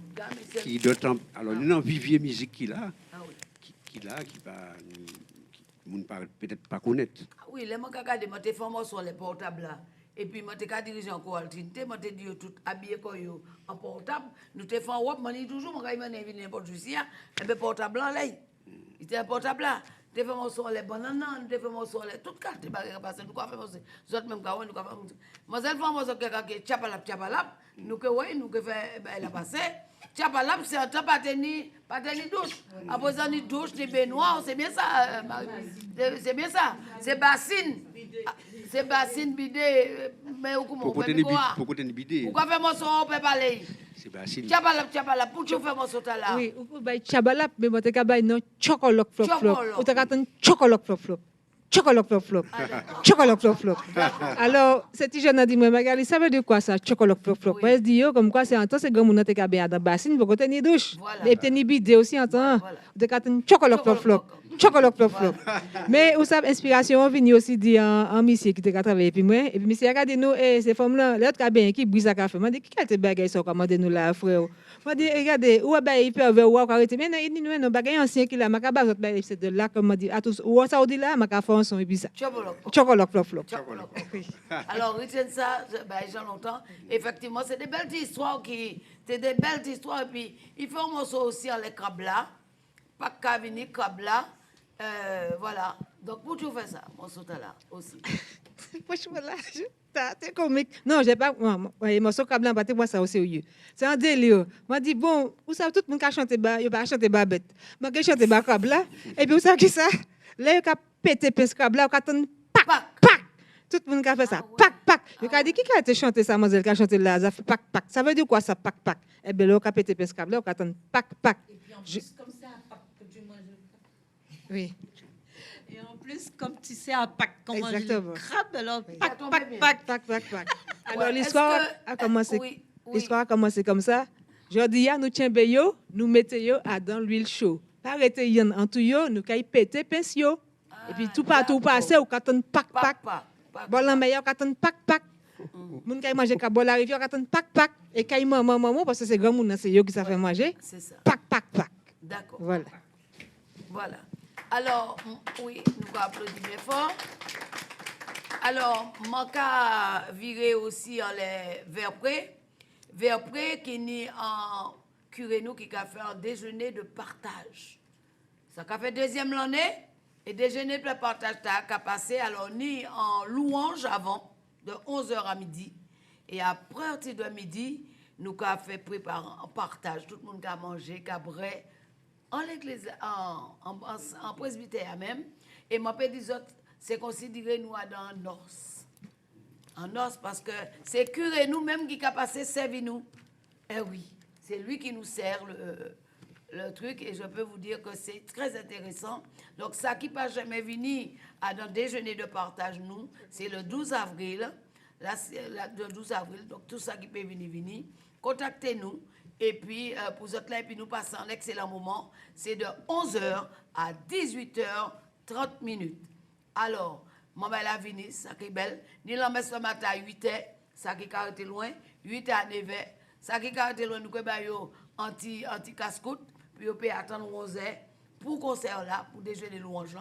qui de temps. Alors, nous avons vivier musique qu'il a, qui va peut-être pas connaître. Oui, les gens qui regardent, je fais un morceau les portables là. Et puis, je suis dirigé en coalition, je dis tout habillé en portable. Nous te faisons wop, je dis toujours, je suis n'importe où, et bien portable là, il était un portable là. Je fais mon son les bananes, je fais mon son les toutes cartes, je ne pas faire mon son. Nous autres même quand nous faire mon son. Moi je fais mon son qui chapalap, nous que ouais, nous que fait elle a passé. Chapalap c'est un temps pas tenir douche. Après ça ni douche ni baignoire, c'est bien ça. C'est bien ça. C'est bassine. C'est bassine bidé mais comment pour tenir bidé. Pourquoi faire mon son on peut parler? C'est bassine. Chabalap, pour tu faire mon son là. Oui, ou bay chabalap, mais moi te ka bay non chocolate flop flop. Ou te ka ton chocolate flop flop. Chocolate flop flop. Chocolate flop flop. Alors, cette jeune a dit moi Magali, ça veut dire quoi ça chocolate flop flop? Moi je dis yo comme quoi c'est en temps c'est grand moun te ka bay dans bassine pour tenir douche. Et tenir bidé aussi en temps. Ou te ka ton chocolate flop flop. Chocolate flop flop. Mais où ça inspiration vient aussi dit en monsieur qui te travailler puis moi et puis monsieur regarde nous et ces femmes là l'autre ka bien qui brise à café. Moi dit qui te bagay ça commander nous là frère. Moi dit regardez ou ba il peut avoir ou arrêter mais non non bagay ancien qui là m'a ka ba c'est de là comme dit à tous ou ça dit là m'a ka faire son et puis ça. Chocolate flop flop. Alors retenez ça ben j'ai longtemps effectivement c'est des belles histoires c'est des belles histoires et puis il faut un morceau aussi en les crabes là. Pas cavini crabes là. Voilà. Donc, pour tout faire ça, mon saut là aussi. Franchement, là, t'es comique. Non, j'ai pas. Mon saut câble, pas moi ça au sérieux. C'est un délire. Moi, dis, bon, vous savez, tout le monde qui a chanté, il va chanter babette. Moi, qui chanté câble là. Et puis, vous savez qui ça? Là, il a pété pince câble là, il a entendu pac, pac. Tout le monde qui a fait ça. Pac, pac. Il a dit, qui a été chanté ça, mademoiselle, qui a chanté là, ça fait pac, pac. Ça veut dire quoi ça, pac, pac? Eh bien, là, il a pété pince câble là, il a entendu pac, pac. Et puis, en plus, comme ça, pac, du moins, oui. Et en plus, comme tu sais, à Pâques, comment exactement. Je crabe, alors pac, pac, pac, pac, pac, pac. Alors, l'histoire a commencé. L'histoire a commencé comme ça. Je dis, nous tiens yo, nous mettons yo dans l'huile chaude. Arrêtez yon en tout yo, nous kay pété pince yo. Et puis tout partout passer, ou katon pac, pac. Bon, la meilleure katon pac, pac. Moun kay manger ka bol arrive, katon pac, pac. Et kay maman, parce que c'est grand moun, c'est yo qui ça fait manger. C'est ça. Pac, pac, pac. D'accord. Voilà. Voilà. Alors, oui, nous allons applaudir bien fort. Alors, manca virer aussi en les Verpré qui n'est en curé nous qui a fait un déjeuner de partage. Ça a fait deuxième l'année et déjeuner de partage qui a passé alors ni en louange avant de 11h à midi et après partir de midi nous avons fait préparer en partage tout le monde a mangé, a bré en l'église en presbytère même et moi peux dire c'est considéré nous dans noces. En os parce que c'est curé nous-mêmes qui a passé servir nous. Eh oui, c'est lui qui nous sert le truc et je peux vous dire que c'est très intéressant. Donc ça qui pas jamais venu à un déjeuner de partage nous, c'est le 12 avril. Là c'est le 12 avril. Donc tout ça qui peut venir, contactez-nous et puis pour vous là et puis nous passons un excellent moment. C'est de 11h à 18h30. Alors maman la vini, ça qui est belle. Ni la messe le matin à 8h, ça qui est loin. 8h à 9h, ça qui est loin. Nous avons anti casse-coute. Puis on peut attendre 11h pour concert là, pour déjeuner louange.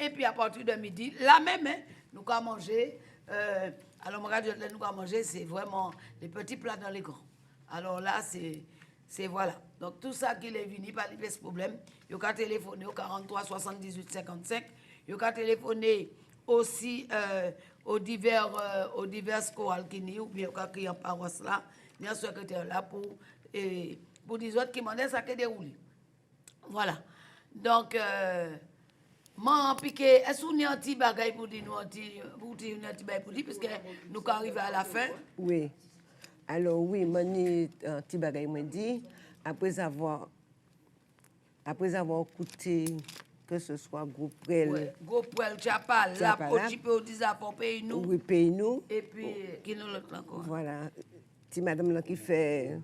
Et puis à partir de midi, là même, nous avons mangé. Alors, nous avons mangé, c'est vraiment les petits plats dans les grands. Alors là, c'est voilà. Donc tout ça qui est venu, pas de problème. Vous pouvez téléphoner au 43 78 55. Vous pouvez téléphoner aussi aux divers chorales qui n'y ou bien qui en paroisse là, il y a un secrétaire là pour des autres qui m'ont dit ça qui déroule. Voilà. Donc, moi, piqué, est-ce qu'on a un petit bagage pour dire nous un petit bagage pour dire, puisque nous arrivons à la fin? Oui. Alors, oui, moi, un petit bagage, moi, dit, après avoir écouté que ce soit groupe Prel. Groupe Prel, Chapal, la Pochipé, au Dizapon, Pays nous. Oui, Pays nous. Et puis, qui nous l'autre encore? Voilà. Si madame là qui fait.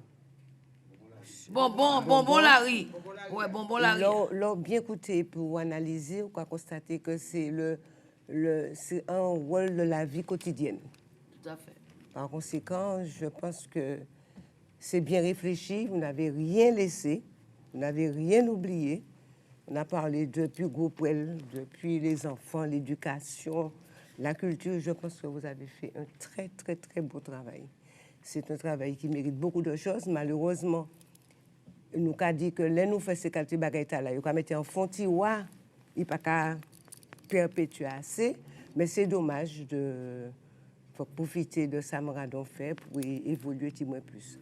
Bonbon Larry. Ouais, bonbon Larry. Là, bien écouté pour analyser, on va constater que c'est c'est un rôle de la vie quotidienne. Tout à fait. Par conséquent, je pense que c'est bien réfléchi, vous n'avez rien laissé, vous n'avez rien oublié. On a parlé depuis Gopwell, depuis les enfants, l'éducation, la culture. Je pense que vous avez fait un très, très, très beau travail. C'est un travail qui mérite beaucoup de choses. Malheureusement, nous avons dit que là, nous faisons ces quelques bagages là, nous avons mis en fond tiroir, il n'y a pas qu'à perpétuer assez, mais c'est dommage de faut profiter de ça que fait pour évoluer un petit peu plus.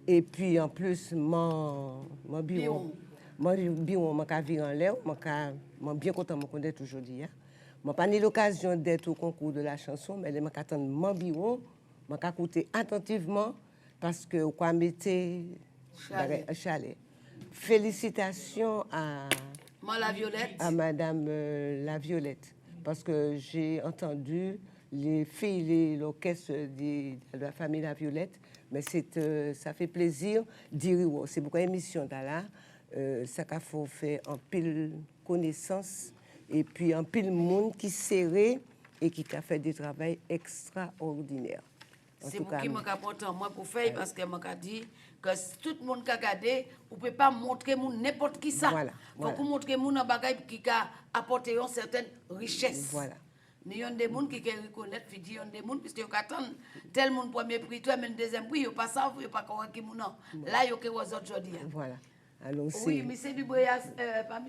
Et puis en plus, mon bureau, mon vie en l'air, je suis bien content de me connaître aujourd'hui. Je n'ai pas eu l'occasion d'être au concours de la chanson, mais je m'attends mon bureau, je vais écouter attentivement parce que je mettais un chalet. Félicitations à Madame La Violette, parce que j'ai entendu les filles, l'orchestre de la famille La Violette, mais ça fait plaisir de dire, c'est beaucoup d'émissions là, ça qu'il faut faire en pile connaissance et puis en pile monde qui serré et qui a fait des travaux extraordinaires. C'est pour qui m'a important moi pour faire parce que m'a dit que tout le monde qui a regardé, on peut pas montrer n'importe qui ça. Faut qu'on montre moun un bagage qui a apporté une certaine richesse. Voilà. Nous avons des gens qui reconnaissent, puis des gens puisque ils attendent tel monde premier prix, toi même deuxième prix, ils pas ça, ils pas comment qui moun. Là ils ont que aux autres aujourd'hui. Voilà. Alors oui, mais c'est du Breyas,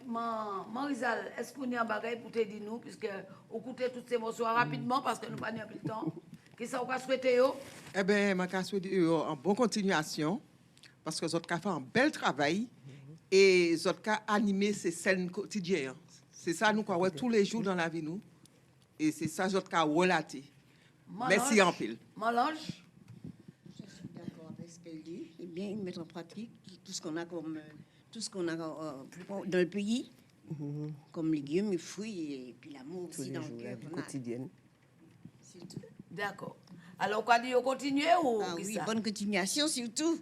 Marisal, est-ce qu'on y a un bagage pour te dire nous, puisque on écoute toutes ces morceaux rapidement parce que nous n'avons pas plus de temps. Qu'est-ce que vous souhaitez? Eh bien, je souhaite en bonne continuation parce que vous avez fait un bel travail et vous avez animé ces scènes quotidiennes. C'est ça nous croyons tous les jours dans la vie nous et c'est ça que vous avez relaté. Merci en pile. Malange. Je suis d'accord avec ce qu'elle dit. Et bien mettre en pratique tout ce qu'on a dans le pays, comme légumes et fruits et puis l'amour aussi dans le cœur. Quotidienne. D'accord. Alors, quoi dit, on continue ou oui, bonne continuation surtout.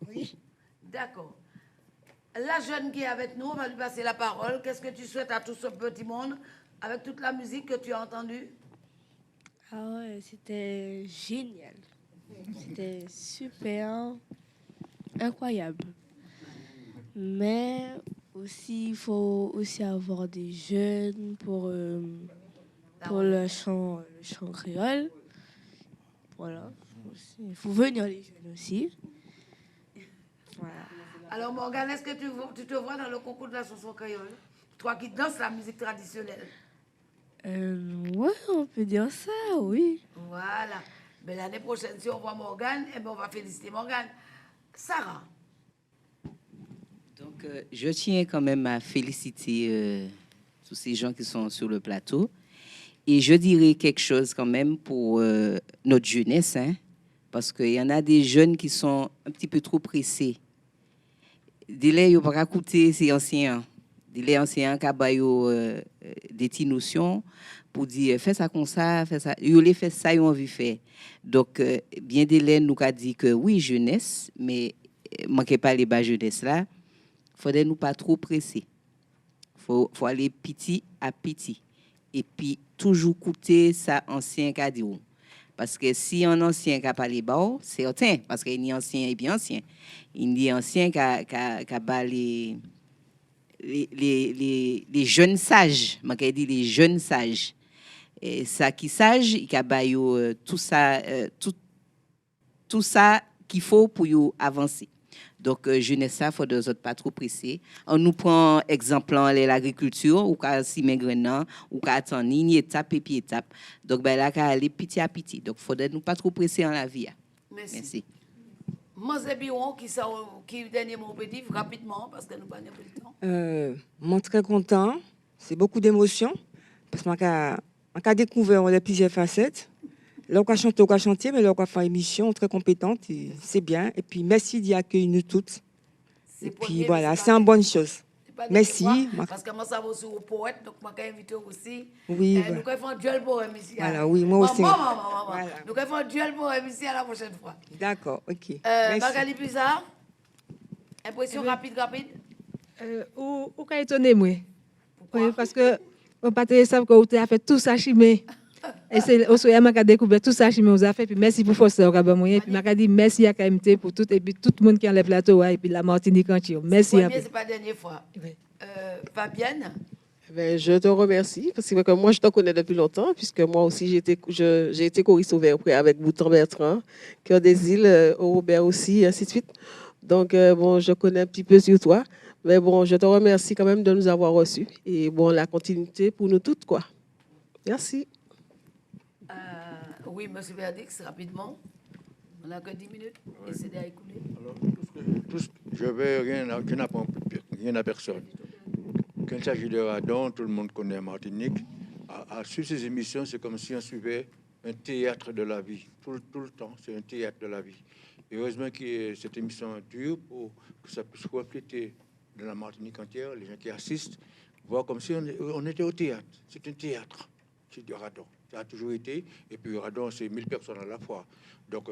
Oui. D'accord. La jeune qui est avec nous, on va lui passer la parole. Qu'est-ce que tu souhaites à tout ce petit monde avec toute la musique que tu as entendue? Ah ouais, c'était génial. C'était super, incroyable. Mais aussi, il faut aussi avoir des jeunes pour le chant créole. Voilà. Il faut venir les jeunes aussi. Voilà. Alors, Morgane, est-ce que tu te vois dans le concours de la chanson créole? Toi qui danses la musique traditionnelle. Ouais, on peut dire ça, oui. Voilà. Mais l'année prochaine, si on voit Morgane, eh ben on va féliciter Morgane. Sarah. Donc, je tiens quand même à féliciter tous ces gens qui sont sur le plateau. Et je dirais quelque chose quand même pour notre jeunesse, hein, parce qu'il y en a des jeunes qui sont un petit peu trop pressés. Délai, ils ne vont pas écouter ces anciens. Délai anciens qui ont des petites notions pour dire fais ça comme ça, fais ça. Ils ont fait ça, ils ont envie de faire. Donc, bien délai nous a dit que oui, jeunesse, mais manquez pas les bas jeunesse là. Il faudrait nous pas trop presser. Faut aller petit à petit. Et puis, toujours écouter ça ancien qu'a dit. Parce que si un ancien qui a parlé bas, c'est certain, parce qu'il y a ancien et bien ancien. Il y a ancien qui a parlé les jeunes sages. Je dis les jeunes sages. Et ça qui sage, il a tout ça qu'il faut pour avancer. Donc, jeunesse, il faut deux autres pas trop pressés. On nous prend exemple l'agriculture, ou qu'à simer grain, ou qu'à attendre une étape et puis étape. Donc, ben là, qu'à aller petit à petit. Donc, il faudrait nous pas trop presser en la vie. Merci. Mose Biron, qui dernier mot peut dire rapidement, parce que nous n'avons pas le temps. Je suis très content. C'est beaucoup d'émotions. Parce que je suis découvert plusieurs facettes. Là, on a chanté, mais là, on a fait une émission très compétente. C'est bien. Et puis, merci d'y accueillir nous toutes. Et puis, voilà, c'est une bonne chose. Merci. Parce que moi, ça va aussi au poète, donc je vais inviter aussi. Oui. Nous allons faire un duel pour ici. Voilà, oui, moi aussi. Voilà. Nous allons faire un duel pour ici à la prochaine fois. D'accord, ok. Magali Pizarre, impression rapide. Ou qu'à étonner, moi. Oui, parce que on pas te savent que vous avez fait tout ça chimé. Et c'est au soir m'a découvert tout ça chimé vous a fait puis merci pour force au gaba moyen puis m'a dit merci à KMT pour tout et puis tout le monde qui en le plateau et puis la Martinique entière. Merci. C'est pas la dernière fois. Fabienne. Ben, je te remercie parce que moi je te connais depuis longtemps puisque moi aussi j'ai été choriste au Vert avec Boutan Bertrand, Cœur des Îles, au Robert aussi, et ainsi de suite. Donc bon, je connais un petit peu sur toi, mais bon, je te remercie quand même de nous avoir reçus et bon, la continuité pour nous toutes quoi. Merci. Oui, monsieur Verdix, rapidement. On n'a que 10 minutes. Ouais. Essayez à écouler. Alors, je ne vais rien apprendre rien à personne. Quand il s'agit de radon, tout le monde connaît Martinique. Sur ces émissions, c'est comme si on suivait un théâtre de la vie. Tout le temps, c'est un théâtre de la vie. Et heureusement que cette émission dure pour que ça puisse refléter dans la Martinique entière, les gens qui assistent, voir comme si on était au théâtre. C'est un théâtre. C'est du radon. Ça a toujours été. Et puis, radon, c'est 1000 personnes à la fois. Donc,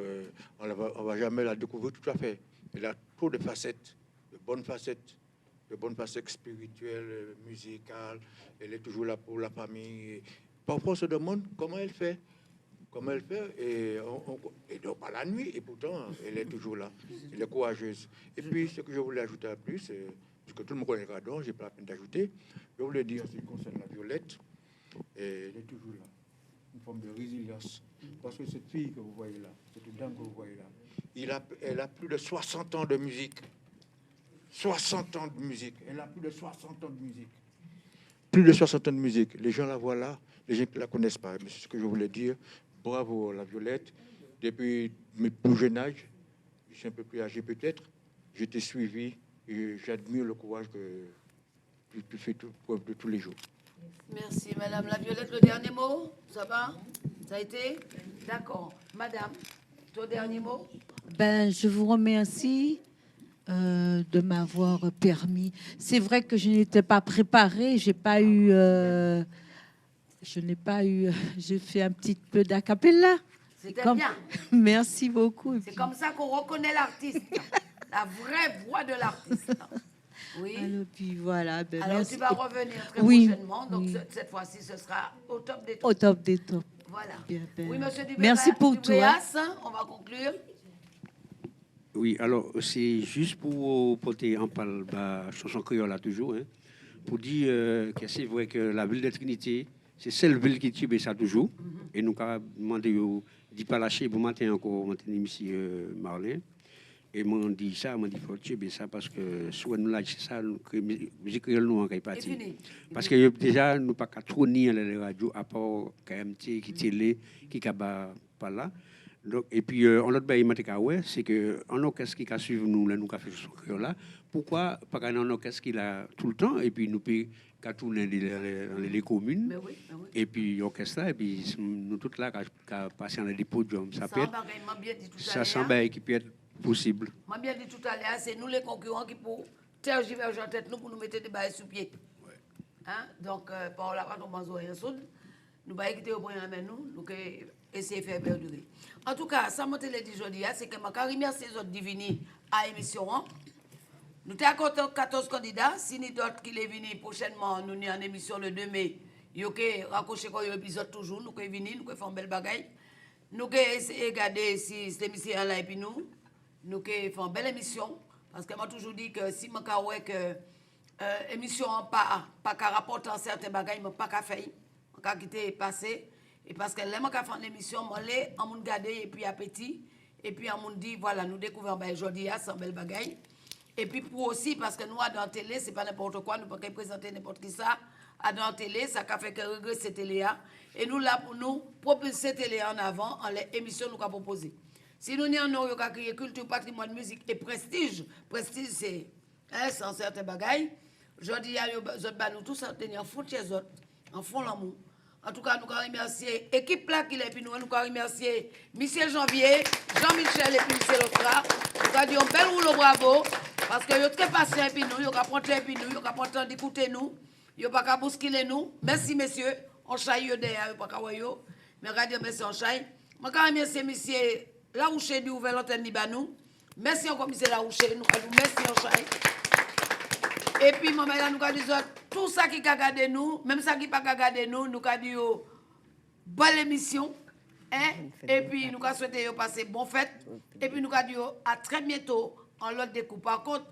on ne va jamais la découvrir tout à fait. Elle a trop de facettes, de bonnes facettes spirituelles, musicales. Elle est toujours là pour la famille. Et parfois, on se demande comment elle fait. Et donc, pas la nuit. Et pourtant, elle est toujours là. Elle est courageuse. Et puis, ce que je voulais ajouter à plus, parce que tout le monde connaît radon, je n'ai pas la peine d'ajouter. Je voulais dire en ce qui concerne la Violette. Et elle est toujours là, une forme de résilience. Parce que cette fille que vous voyez là, cette dame que vous voyez là, elle a plus de 60 ans de musique. 60 ans de musique. Elle a plus de 60 ans de musique. Plus de 60 ans de musique. Les gens la voient là, les gens qui ne la connaissent pas. Mais c'est ce que je voulais dire. Bravo, la Violette. Depuis mes plus jeunes âges, je suis un peu plus âgé peut-être, je t'ai suivi et j'admire le courage que tu fais de tous les jours. Merci, Madame la Violette. Le dernier mot, ça va? Ça a été? D'accord. Madame, ton dernier mot? Ben, je vous remercie de m'avoir permis. C'est vrai que je n'étais pas préparée. J'ai fait un petit peu d'acapella. C'était bien. Merci beaucoup. C'est comme ça qu'on reconnaît l'artiste, la vraie voix de l'artiste. Oui. Alors, puis voilà. Ben, alors, merci. tu vas revenir très prochainement. Donc, cette fois-ci, ce sera au top des tops. Au top des tops. Voilà. Bien, ben. Oui, monsieur Dubréas. Merci pour tout. On va conclure. Oui, alors, c'est juste pour porter en parle la chanson créole là toujours, hein, pour dire que c'est vrai que la ville de Trinité, c'est celle ville qui tue ça toujours. Et nous avons demandé d'y pas lâcher pour matin encore, monsieur Marlin. Et m'ont dit ça, m'ont dit faut tuer ça parce que soit nous lâcher ça, nous musique créole nous en partie. Parce que déjà nous pas trop ni à la radio à part KMT qui télé qui pas là. Donc et puis en l'autre bail c'est que en orchestre qui suivre nous là nous fait ce créole là. Pourquoi pas un orchestre qui là tout le temps et puis nous peut qu'à tourner dans les communes. Mais oui. Et puis orchestre là et puis nous toutes là qu'à passer dans les podiums ça peut être ça semble qui peut être possible. Moi bien dit tout à l'heure, c'est nous les concurrents qui pour tergiverser en tête nous pour nous mettre des bails sous pied. Ouais. Hein? Donc par là quand on mange rien soude, nous va quitter au point avec nous que essayer de faire perdurer. En tout cas, ça m'a dit aujourd'hui, c'est que ma remercie les autres divini à l'émission. Nous avons 14 candidats, si nous d'autres qui les venus prochainement, nous sommes en émission le 2 mai. Nous avons raccroché l'épisode toujours, nous avons venir, nous avons fait une belle bagaille. Nous avons essayé de regarder si cette émission là et puis nous avons fait une belle émission. Parce que moi toujours dit que si je vois que l'émission n'a pas qu'à rapporter certains bagages, je ne peux pas faire. Je peux quitter passer. Et parce que là, je fais une émission, je vais regarder et puis appétit. Et puis on me dit, voilà, nous découvrons aujourd'hui, c'est une belle bagaille. Et puis pour aussi, parce que nous, dans la télé, ce n'est pas n'importe quoi, nous ne pouvons pas présenter n'importe qui ça. Dans la télé, ça fait que regret cette télé. Et nous, là, pour nous, propulser cette télé en avant, en l'émission, nous avons proposé. Si nous avons créé culture, patrimoine, musique et prestige, prestige, c'est un certain bagaille. Aujourd'hui, nous tous en tenir en fond de chez eux, en fond l'amour. En tout cas, nous remercier l'équipe là qui est, puis nous remercier Michel Janvier, Jean-Michel et puis Michel Ostra. Nous avons dit un bel rouleau bravo, parce que vous êtes très patients, et puis nous, vous avez pris nous, vous avez pris le temps d'écouter nous, vous n'avez pas bousculer nous. Merci, messieurs. On chaille derrière, vous n'avez pas mais regardez, merci, on chaille. Je remercie monsieur Larouché du Ouvert l'antenne Libanou. Merci encore, monsieur Larouché. Nous merci, on chaille. Et puis, maman, nous avons dit tout ça qui a gardé nous, même ça qui n'a pas gardé nous, nous avons dit bonne émission. Hein? Et puis nous avons souhaité passer bonne fête. Et puis nous avons dit à très bientôt en l'autre découpe. Par contre,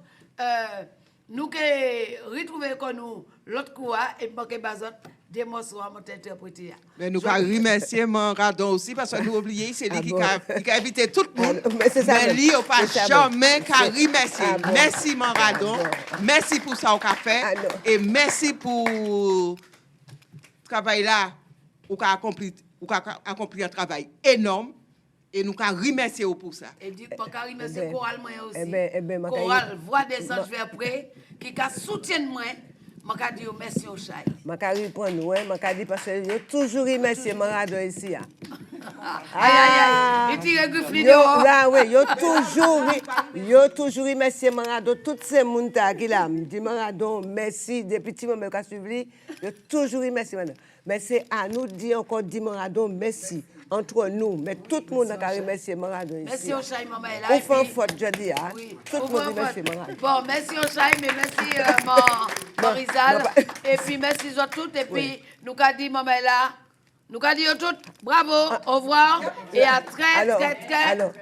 nous avons retrouvé comme nous l'autre coup et manqué bazot des morceaux à interpréter. Mais nous avons remercié mon radon aussi parce que nous oublions, c'est lui qui a invité tout le monde. Mais lui, on pas jamais qu'à remercier. Merci mon radon. Merci pour ça qu'on a fait. Et merci pour le travail là, on a accompli un travail énorme. Et nous avons remercié pour ça. Et dit qu'on a remercié Coral aussi. Coral, voix des anges vers près, qui a soutenu moi. Je vais dire merci au chai. Je vais répondre, je vais dire parce que j'ai toujours remercié mon radio ici. Aïe, aïe, aïe. Il tire le vidéo. Là, oui, j'ai toujours remercié mon radio. Tous ces gens qui l'ont dit, mon radio, merci. Depuis que je me suis suivi, j'ai toujours remercié. Mais c'est à nous de dire encore, mon radio, merci. Entre nous, mais tout le monde a remercié Marado ici. Merci au Chaï, maman. On fait un faute, je dis. Oui. Tout le monde remercie Marado. Bon, merci au Chaï, mais merci Marizal. Et puis merci à toutes. Et puis, nous avons dit, maman, là, nous avons dit à toutes, bravo, au revoir. Et à très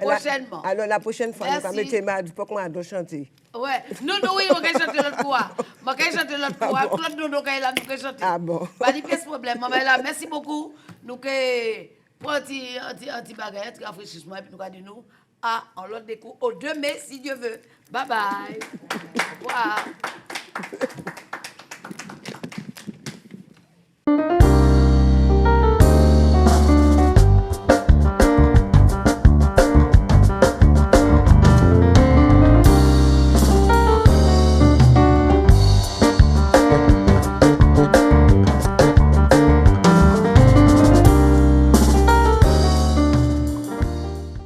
prochainement. Alors, la prochaine fois, nous allons mettre Marado pour qu'on ait chanter. Ouais, nous, oui, on va chanter l'autre fois. On va chanter l'autre fois. Claude, nous allons chanter. Ah bon? Pas de problème, maman, là, merci beaucoup. Nous pour un petit bagage, un petit rafraîchissement, et puis nous allons dire nous, en l'autre des coups, au 2 mai, si Dieu veut. Bye bye. Au revoir.